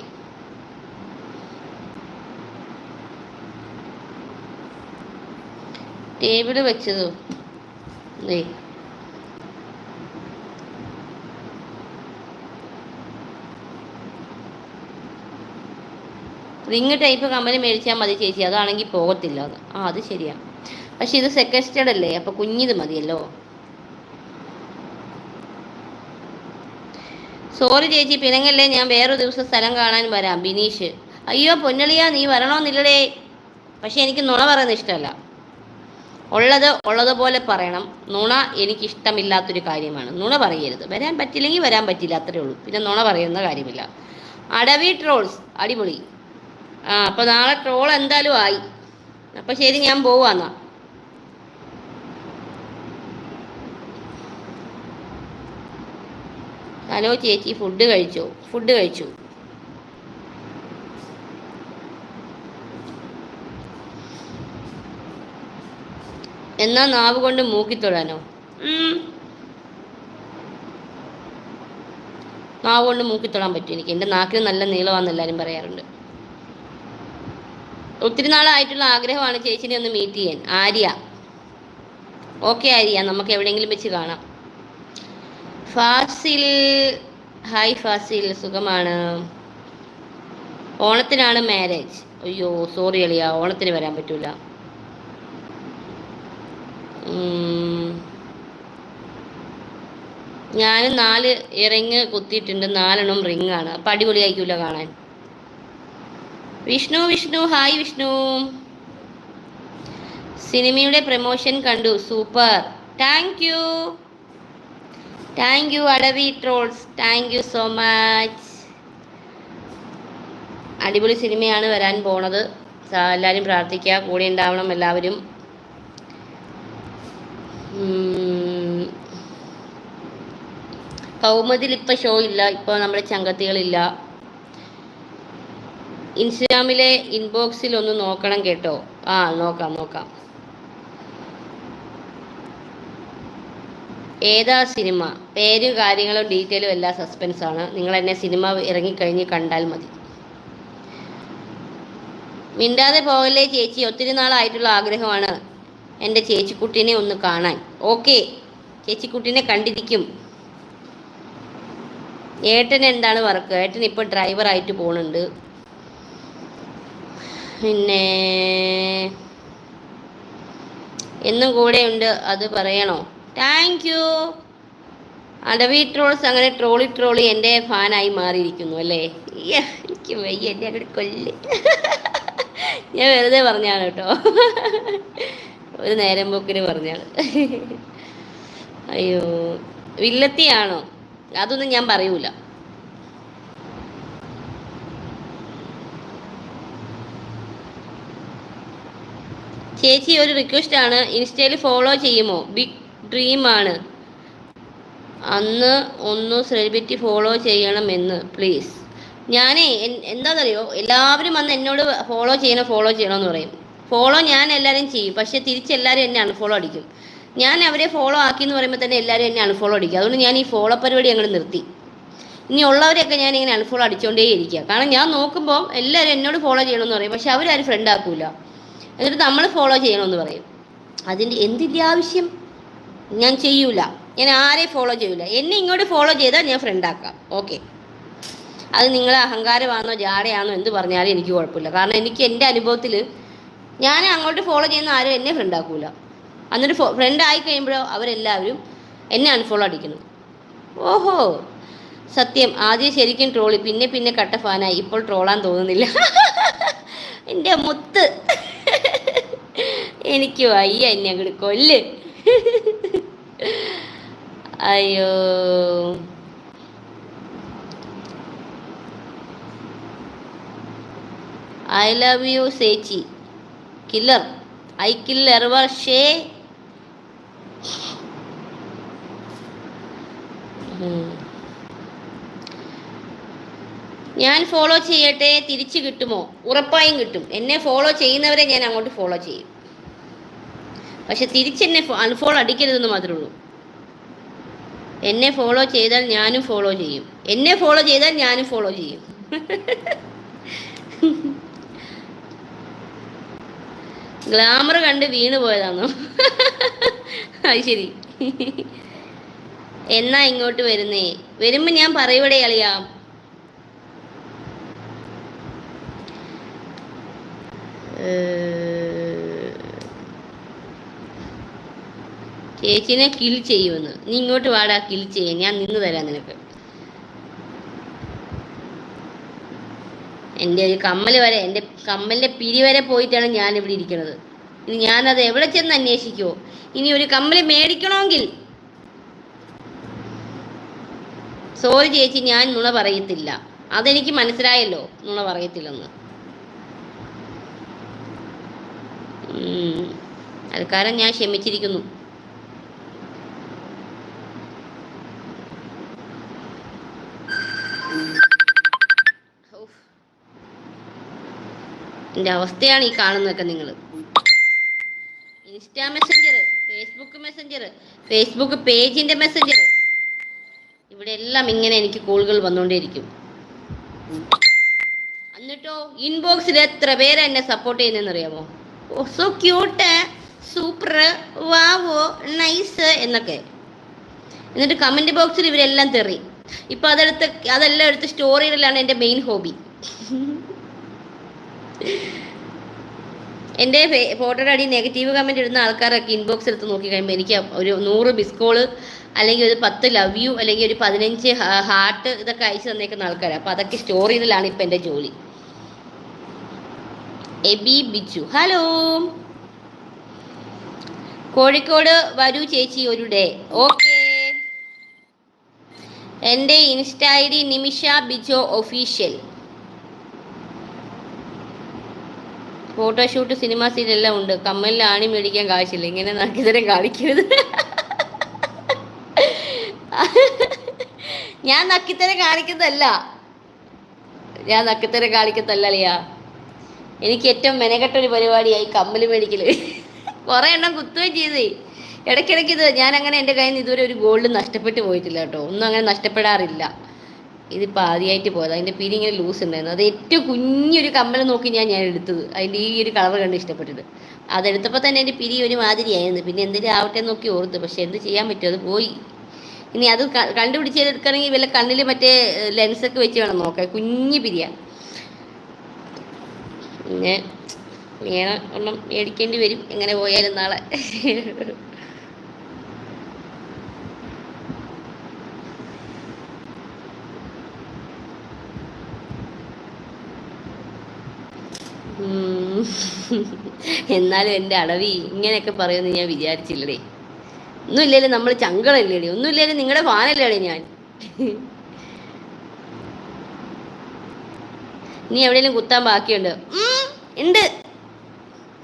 ടേബിൾ വെച്ചതോ? റിങ് ടൈപ്പ് കമ്പനി മേടിച്ചാൽ മതി ചേച്ചി, അതാണെങ്കിൽ പോകത്തില്ല. അത് ശരിയാണ്, പക്ഷെ ഇത് സെക്കൻഡ് സ്റ്റഡ് അല്ലേ, അപ്പോൾ കുഞ്ഞിത് മതിയല്ലോ. സോറി ചേച്ചി, പിണങ്ങല്ലേ, ഞാൻ വേറൊരു ദിവസം സ്ഥലം കാണാൻ വരാം. ബിനീഷ്. അയ്യോ പൊന്നളിയാ, നീ വരണമെന്നില്ലടേ. പക്ഷെ എനിക്ക് നുണ പറയുന്നത് ഇഷ്ടമല്ല. ഉള്ളതുപോലെ പറയണം. നുണ എനിക്കിഷ്ടമില്ലാത്തൊരു കാര്യമാണ്. നുണ പറയരുത്. വരാൻ പറ്റില്ലെങ്കിൽ വരാൻ പറ്റില്ല, അത്രേ ഉള്ളൂ. പിന്നെ നുണ പറയുന്ന കാര്യമില്ല. അടവി ട്രോൾസ് അടിപൊളി. അപ്പോൾ നാളെ ട്രോൾ എന്തായാലും ആയി. അപ്പോൾ ശരി, ഞാൻ പോവാന്നാ. ഹലോ ചേച്ചി, ഫുഡ് കഴിച്ചോ? ഫുഡ് കഴിച്ചു. എന്നാ നാവ് കൊണ്ട് മൂക്കിത്തൊടാനോ? നാവ് കൊണ്ട് മൂക്കിത്തൊടാൻ പറ്റും എനിക്ക്. എൻ്റെ നാക്കിന് നല്ല നീളമാണെന്ന് എല്ലാവരും പറയാറുണ്ട്. ഒത്തിരി നാളായിട്ടുള്ള ആഗ്രഹമാണ് ചേച്ചിനെ ഒന്ന് മീറ്റ് ചെയ്യാൻ. ആര്യ. ഓക്കെ ആര്യ, നമുക്ക് എവിടെയെങ്കിലും വെച്ച് കാണാം. ഫാസിൽ, ഹായ് ഫാസിൽ, സുഖമാണ്. ഓണത്തിനാണ് മാരേജ്. അയ്യോ സോറി അളിയ, ഓണത്തിന് വരാൻ പറ്റൂല. ഞാൻ 4 റിങ് കുത്തിയിട്ടുണ്ട്, 4 റിങ് ആണ്. അപ്പം അടിപൊളിയായിരിക്കില്ല കാണാൻ. വിഷ്ണു, വിഷ്ണു ഹായ് വിഷ്ണു. സിനിമയുടെ പ്രമോഷൻ കണ്ടു, super. Thank U, thank you Adavi trolls, thank you so much. അടിപൊളി സിനിമയാണ് വരാൻ പോണത്. എല്ലാവരും പ്രാർത്ഥിക്കുക, കൂടെ ഉണ്ടാവണം എല്ലാവരും. കൗമുദിൽ ഇപ്പം ഷോ ഇല്ല, ഇപ്പോൾ നമ്മുടെ ചങ്കത്തികളില്ല. ഇൻസ്റ്റാഗ്രാമിലെ ഇൻബോക്സിൽ ഒന്ന് നോക്കണം കേട്ടോ. ആ നോക്കാം നോക്കാം. ഏതാ സിനിമ? പേരും കാര്യങ്ങളും ഡീറ്റെയിലും എല്ലാം സസ്പെൻസാണ്. നിങ്ങൾ എന്നെ സിനിമ ഇറങ്ങിക്കഴിഞ്ഞ് കണ്ടാൽ മതി. മിണ്ടാതെ പോകല്ലേ ചേച്ചി, ഒത്തിരി നാളായിട്ടുള്ള ആഗ്രഹമാണ് എൻ്റെ ചേച്ചിക്കുട്ടീനെ ഒന്ന് കാണാൻ. ഓക്കെ, ചേച്ചിക്കുട്ടീനെ കണ്ടിരിക്കും. ഏട്ടൻ എന്താണ് വർക്ക്? ഏട്ടൻ ഇപ്പോൾ ഡ്രൈവറായിട്ട് പോകുന്നുണ്ട്. പിന്നെ എന്നും കൂടെ ഉണ്ട്, അത് പറയണോ? Thank you Adavi trolls. അങ്ങനെ ട്രോളി എൻ്റെ ഫാനായി മാറിയിരിക്കുന്നു അല്ലേ? എനിക്ക് വയ്യ, എന്നെ അങ്ങോട്ട് കൊല്ല്. ഞാൻ വെറുതെ പറഞ്ഞാണ് കേട്ടോ, ഒരു നേരം പോക്കിന് പറഞ്ഞാണ്. അയ്യോ വില്ലത്തിയാണോ? അതൊന്നും ഞാൻ പറയൂല. ചേച്ചി ഒരു റിക്വസ്റ്റ് ആണ്, ഇൻസ്റ്റയിൽ ഫോളോ ചെയ്യുമോ? ബിഗ് ഡ്രീം ആണ്. അന്ന് ഒന്ന് സെലിബ്രിറ്റി ഫോളോ ചെയ്യണമെന്ന് പ്ലീസ്. ഞാനേ എന്താണെന്നറിയോ, എല്ലാവരും വന്ന് എന്നോട് ഫോളോ ചെയ്യണമെന്ന് പറയും. ഫോളോ ഞാൻ എല്ലാവരും ചെയ്യും, പക്ഷേ തിരിച്ചെല്ലാവരും എന്നെ അൺഫോളോ അടിക്കും. ഞാൻ അവരെ ഫോളോ ആക്കി എന്ന് പറയുമ്പോൾ തന്നെ എല്ലാവരും എന്നെ അൺഫോളോ അടിക്കും. അതുകൊണ്ട് ഞാൻ ഈ ഫോളോ പരിപാടി അങ്ങോട്ട് നിർത്തി. ഇനി ഉള്ളവരെയൊക്കെ ഞാൻ ഇങ്ങനെ അൺഫോളോ അടിച്ചുകൊണ്ടേ ഇരിക്കുക. കാരണം ഞാൻ നോക്കുമ്പോൾ എല്ലാവരും എന്നോട് ഫോളോ ചെയ്യണമെന്ന് പറയും, പക്ഷെ അവരാരും ഫ്രണ്ട് ആക്കൂല. എന്നിട്ട് നമ്മൾ ഫോളോ ചെയ്യണമെന്ന് പറയും. അതിൻ്റെ എന്തിൻ്റെ ആവശ്യം? ഞാൻ ചെയ്യൂല, ഞാൻ ആരെയും ഫോളോ ചെയ്യൂല. എന്നെ ഇങ്ങോട്ട് ഫോളോ ചെയ്താൽ ഞാൻ ഫ്രണ്ടാക്കാം. ഓക്കെ, അത് നിങ്ങളെ അഹങ്കാരമാണോ ജാടയാണോ എന്ത് പറഞ്ഞാലും എനിക്ക് കുഴപ്പമില്ല. കാരണം എനിക്ക് എൻ്റെ അനുഭവത്തിൽ ഞാൻ അങ്ങോട്ട് ഫോളോ ചെയ്യുന്ന ആരും എന്നെ ഫ്രണ്ടാക്കൂല. എന്നിട്ട് ഫ്രണ്ട് ആയി കഴിയുമ്പോഴോ അവരെല്ലാവരും എന്നെ അൺഫോളോ അടിക്കുന്നു. ഓഹോ സത്യം, ആദ്യം ശരിക്കും ട്രോളി, പിന്നെ പിന്നെ കട്ട ഫാനായി, ഇപ്പോൾ ട്രോളാൻ തോന്നുന്നില്ല. എൻ്റെ മുത്ത്, എനിക്ക് വയ്യ, എന്നെ അങ്ങോട്ട് കൊല്ല്. അയ്യോ ഐ ലവ് യു ചേച്ചി. കില്ലർ, ഐ കില്ലർ വർഷേ. ഞാൻ ഫോളോ ചെയ്യട്ടെ, തിരിച്ചു കിട്ടുമോ? ഉറപ്പായും കിട്ടും. എന്നെ ഫോളോ ചെയ്യുന്നവരെ ഞാൻ അങ്ങോട്ട് ഫോളോ ചെയ്യും, പക്ഷെ തിരിച്ചെന്നെ അൺഫോളോ അടിക്കരുതെന്ന് മാത്രമേ ഉള്ളൂ. എന്നെ ഫോളോ ചെയ്താൽ ഞാനും ഫോളോ ചെയ്യും, എന്നെ ഫോളോ ചെയ്താൽ ഞാനും ഫോളോ ചെയ്യും. ഗ്ലാമർ കണ്ട് വീണ് പോയതാണോ? അത് ശരി. എന്നാ ഇങ്ങോട്ട് വരുന്നേ? വരുമ്പോൾ ഞാൻ പറയൂടെ അളിയാ. ചേച്ചിനെ കിൽ ചെയ്യുമെന്ന്. നീ ഇങ്ങോട്ട് വാടാ, കിൽ ചെയ്യാൻ ഞാൻ നിന്ന് തരാം നിനക്ക്. എൻ്റെ ഒരു കമ്മൽ വരെ, എൻ്റെ കമ്മലിൻ്റെ പിരി വരെ പോയിട്ടാണ് ഞാൻ ഇവിടെ ഇരിക്കുന്നത്. ഇനി ഞാനത് എവിടെ ചെന്ന് അന്വേഷിക്കുമോ? ഇനി ഒരു കമ്മൽ മേടിക്കണമെങ്കിൽ സോറി ചേച്ചി, ഞാൻ നുണ പറയത്തില്ല. അതെനിക്ക് മനസ്സിലായല്ലോ, നുണ പറയത്തില്ലെന്ന്. തൽക്കാലം ഞാൻ ക്ഷമിച്ചിരിക്കുന്നു. എൻ്റെ അവസ്ഥയാണ് ഈ കാണുന്നതൊക്കെ നിങ്ങൾ. Insta messenger, Facebook messenger, Facebook പേജിൻ്റെ മെസ്സഞ്ചർ, ഇവിടെ എല്ലാം ഇങ്ങനെ എനിക്ക് കോളുകൾ വന്നുകൊണ്ടേയിരിക്കും. എന്നിട്ടോ ഇൻബോക്സിൽ എത്ര പേര് എന്നെ സപ്പോർട്ട് ചെയ്യുന്നതെന്ന് അറിയാമോ? ഓ സോ ക്യൂട്ട്, സൂപ്പർ, വാവോ, നൈസ് എന്നൊക്കെ. എന്നിട്ട് കമൻറ്റ് ബോക്സിൽ ഇവരെല്ലാം തെറി. ഇപ്പം അതെല്ലാം എടുത്ത് സ്റ്റോറിയിലാണ് എൻ്റെ മെയിൻ ഹോബി. എൻ്റെ ഫോട്ടോയുടെ അടി നെഗറ്റീവ് കമൻറ്റ് ഇടുന്ന ആൾക്കാരൊക്കെ ഇൻബോക്സ് എടുത്ത് നോക്കി കഴിയുമ്പോൾ എനിക്ക് ഒരു 100 മിസ്കോള്, അല്ലെങ്കിൽ ഒരു 10 ലവ് യു, അല്ലെങ്കിൽ ഒരു 15 ഹാർട്ട് ഇതൊക്കെ അയച്ചു തന്നേക്കുന്ന ആൾക്കാരാണ്. അപ്പോൾ അതൊക്കെ സ്റ്റോറിയിലാണ് ഇപ്പം എൻ്റെ ജോലി. AB Biju, hello. കോഴിക്കോട് വരൂ ചേച്ചി ഒരു ഡേ. ഓക്കെ. എൻ്റെ insta ID Nimisha Bijo official. Photoshoot, cinema scene എല്ലാം ഉണ്ട്. കമ്മലിൽ ആണി മേടിക്കാൻ കാശില്ല. ഇങ്ങനെ നക്കിത്തരം കാണിക്കരുത്. ഞാൻ നക്കിത്തരം കാണിക്കുന്നതല്ല, അളിയാ. എനിക്ക് ഏറ്റവും മെനക്കെട്ടൊരു പരിപാടിയായി കമ്മൽ മേടിക്കല്. കുറേ എണ്ണം കുത്തുകയും ചെയ്തേ. ഇടയ്ക്കിടയ്ക്ക് ഞാൻ അങ്ങനെ എൻ്റെ കയ്യിൽ നിന്ന് ഇതുവരെ ഒരു ഗോൾഡ് നഷ്ടപ്പെട്ടു പോയിട്ടില്ല കേട്ടോ. ഒന്നും അങ്ങനെ നഷ്ടപ്പെടാറില്ല. ഇതിപ്പോൾ ആദ്യമായിട്ട് പോയത്. അതിൻ്റെ പിരി ഇങ്ങനെ ലൂസ് ഉണ്ടായിരുന്നു. അത് ഏറ്റവും കുഞ്ഞൊരു കമ്മൽ നോക്കി ഞാൻ എടുത്തത്. അതിൻ്റെ ഈ ഒരു കളർ കണ്ട് ഇഷ്ടപ്പെട്ടത്. അതെടുത്തപ്പോൾ തന്നെ എൻ്റെ പിരി ഒരു മാതിരിയായിരുന്നു. പിന്നെ എന്തെങ്കിലും ആവട്ടെ നോക്കി ഓർത്തു. പക്ഷെ എന്ത് ചെയ്യാൻ പറ്റും, അത് പോയി. ഇനി അത് കണ്ടുപിടിച്ചെടുക്കണമെങ്കിൽ വല്ല കണ്ണിൽ മറ്റേ ലെൻസൊക്കെ വെച്ച് വേണം നോക്കാൻ. കുഞ്ഞു പിരിയാണ്. പിന്നെ ഒന്നും മേടിക്കേണ്ടി വരും എങ്ങനെ പോയാലും നാളെ. എന്നാലും എൻ്റെ അടവി ഇങ്ങനെയൊക്കെ പറയുമെന്ന് ഞാൻ വിചാരിച്ചില്ലടേ. ഒന്നുമില്ലേലും നമ്മൾ ചങ്കളല്ലേടി, ഒന്നുമില്ലേലും നിങ്ങളുടെ ഫാനല്ലേടേ ഞാൻ. ഇനി എവിടെയെങ്കിലും കുത്താൻ ബാക്കിയുണ്ട്? ഉണ്ട്,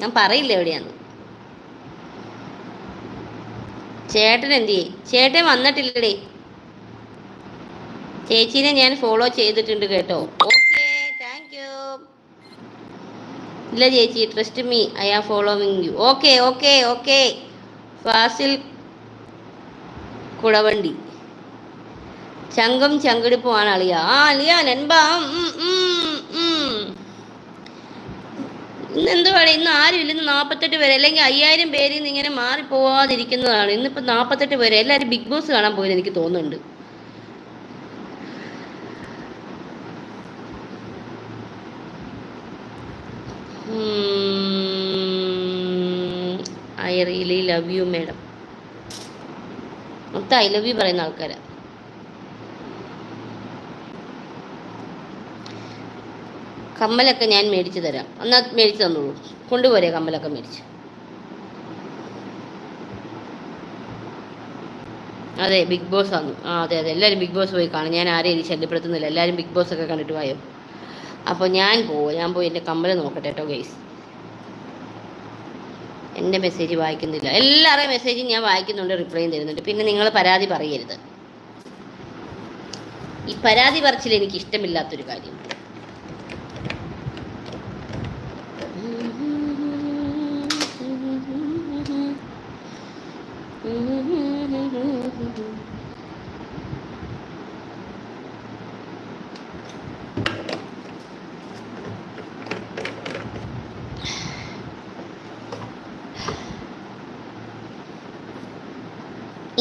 ഞാൻ പറയില്ല എവിടെയാന്ന്. ചേട്ടൻ എന്ത് ചെയ്യേ? ചേട്ടൻ വന്നിട്ടില്ലടേ. ചേച്ചീനെ ഞാൻ ഫോളോ ചെയ്തിട്ടുണ്ട് കേട്ടോ. Okay, thank you. ഇല്ല ചേച്ചി, trust me, I am following you. Okay okay okay. Fasil Kudavandi, ചങ്കം ചങ്കെടുപ്പുമാണ് അളിയ. അളിയ നൻപാ. ഇന്ന് എന്തുവാണ്, ഇന്ന് ആരും ഇല്ല. ഇന്ന് 48 പേര്, അല്ലെങ്കിൽ 5000 പേരിൽ നിന്ന് ഇങ്ങനെ മാറിപ്പോവാതിരിക്കുന്നതാണ്. ഇന്നിപ്പോൾ 48 പേര്. എല്ലാവരും ബിഗ് ബോസ് കാണാൻ പോയെന്ന് എനിക്ക് തോന്നുന്നുണ്ട്. I really love you madam. മൊത്തം ഐ ലവ് യു പറയുന്ന ആൾക്കാരാണ്. കമ്മലൊക്കെ ഞാൻ മേടിച്ചു തരാം. എന്നാൽ മേടിച്ചു തന്നോളൂ, കൊണ്ടുപോരേ കമ്മലൊക്കെ മേടിച്ച്. അതെ, ബിഗ് ബോസ് ആണ്. അതെ, എല്ലാവരും ബിഗ് ബോസ് പോയി കാണും. ഞാൻ ആരെയും ശല്യപ്പെടുത്തുന്നില്ല. എല്ലാവരും ബിഗ് ബോസ് ഒക്കെ കണ്ടിട്ട് പോയോ. അപ്പോൾ ഞാൻ പോയി എൻ്റെ കമ്മൽ നോക്കട്ടെ കേട്ടോ ഗൈസ്. എൻ്റെ മെസ്സേജ് വായിക്കുന്നില്ല. എല്ലാവരുടെയും മെസ്സേജും ഞാൻ വായിക്കുന്നുണ്ട്, റിപ്ലൈയും തരുന്നുണ്ട്. പിന്നെ നിങ്ങൾ പരാതി പറയരുത്. ഈ പരാതി പറച്ചിൽ എനിക്ക് ഇഷ്ടമില്ലാത്തൊരു കാര്യം.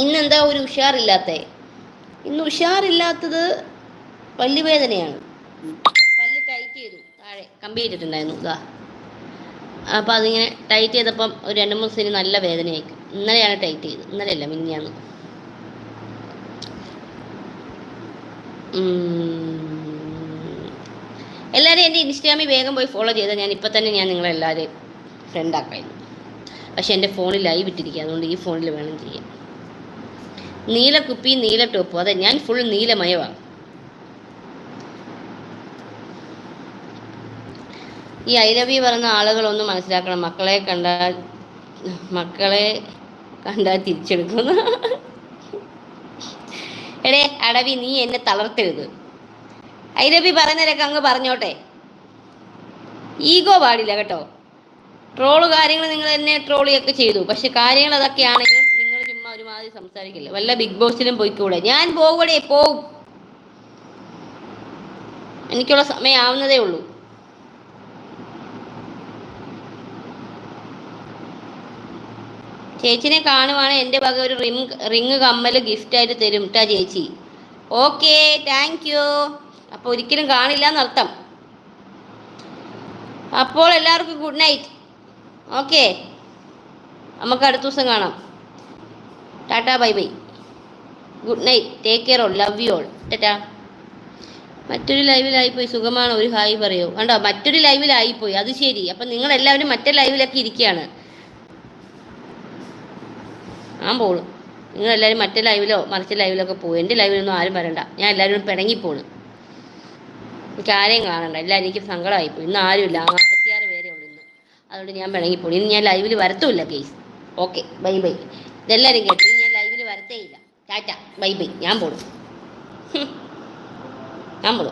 ഇന്നെന്താ ഒരു ഉഷാറില്ലാത്തേ? ഇന്ന് ഉഷാറില്ലാത്തത് പല്ലുവേദനയാണ്. പല്ല് ടൈറ്റ് ചെയ്തു, താഴെ കമ്പി ഇട്ടിട്ടുണ്ടായിരുന്നു ഇതാ. അപ്പോൾ അതിങ്ങനെ ടൈറ്റ് ചെയ്തപ്പം ഒരു 2-3 ദിവസത്തിന് നല്ല വേദനയായിരിക്കും. ഇന്നലെയാണ് ടൈറ്റ് ചെയ്തത്. ഇന്നലെയല്ല, മിനിഞ്ഞാന്ന്. എല്ലാവരും എൻ്റെ ഇൻസ്റ്റാഗ്രാമിൽ വേഗം പോയി ഫോളോ ചെയ്താൽ ഞാൻ ഇപ്പം തന്നെ നിങ്ങളെല്ലാവരെയും ഫ്രണ്ടാക്കായിരുന്നു. പക്ഷെ എൻ്റെ ഫോണിൽ ലൈവ് ഇട്ടിരിക്കുക, അതുകൊണ്ട് ഈ ഫോണിൽ വേണം ചെയ്യാൻ. നീല കുപ്പി, നീല ടോപ്പും. അതെ, ഞാൻ ഫുൾ നീലമയമാണ്. ഈ ഐ ലവ് യു പറയുന്ന ആളുകളൊന്നും മനസ്സിലാക്കണം. മക്കളെ കണ്ടാൽ തിരിച്ചെടുക്കുന്നു. എടേ അടവി, നീ എന്നെ തളർത്തരുത്. ഐ ലവ് യു പറയുന്നവരൊക്കെ അങ്ങ് പറഞ്ഞോട്ടെ. ഈഗോ പാടില്ല കേട്ടോ. ട്രോള് കാര്യങ്ങൾ നിങ്ങൾ എന്നെ ട്രോളിയൊക്കെ ചെയ്തു. പക്ഷെ കാര്യങ്ങൾ അതൊക്കെയാണെങ്കിലും നിങ്ങൾ ചുമ്മാ ഒരുമാതിരി സംസാരിക്കില്ല. വല്ല ബിഗ് ബോസിലും പോയിക്കൂടെ? ഞാൻ പോവും. എനിക്കുള്ള സമയം ആവുന്നതേ ഉള്ളൂ. ചേച്ചിനെ കാണുവാണെങ്കിൽ എൻ്റെ വക ഒരു റിങ് കമ്മൽ ഗിഫ്റ്റായിട്ട് തരും കേട്ടാ ചേച്ചി. Okay, thank U. അപ്പോൾ ഒരിക്കലും കാണില്ല എന്നർത്ഥം. അപ്പോൾ എല്ലാവർക്കും ഗുഡ് നൈറ്റ്. ഓക്കെ, നമുക്ക് അടുത്ത ദിവസം കാണാം. Tata bye bye, good night, take care all, love you all, Tata. മറ്റൊരു ലൈവിലായിപ്പോയി, സുഖമാണ്, ഒരു ഹായ് പറയൂ. കണ്ടോ, മറ്റൊരു ലൈവിലായിപ്പോയി, അത് ശരി. അപ്പം നിങ്ങളെല്ലാവരും മറ്റേ ലൈവിലൊക്കെ ഇരിക്കുകയാണ്. ഞാൻ പോണു. നിങ്ങളെല്ലാവരും മറ്റേ ലൈവിലോ മറിച്ച ലൈവിലൊക്കെ പോകും. എൻ്റെ ലൈവിലൊന്നും ആരും വരണ്ട. ഞാൻ എല്ലാവരും പിണങ്ങിപ്പോണ്. എനിക്ക് ആരെയും കാണണ്ട. എല്ലാവരും എനിക്ക് സങ്കടമായിപ്പോയി. ഇന്ന് ആരുമില്ല, 46 പേരേ ഉള്ളൂ ഇന്ന്. അതുകൊണ്ട് ഞാൻ പിണങ്ങിപ്പോയി. ഇന്ന് ഞാൻ ലൈവിൽ വരത്തുമില്ല കേസ്. Okay, bye bye. ഇതെല്ലാവരും കേട്ടു. ഇനി ഞാൻ ലൈവിൽ വരത്തേ ഇല്ല. Tata bye bye. ഞാൻ പോണു. ഞാൻ പോണു.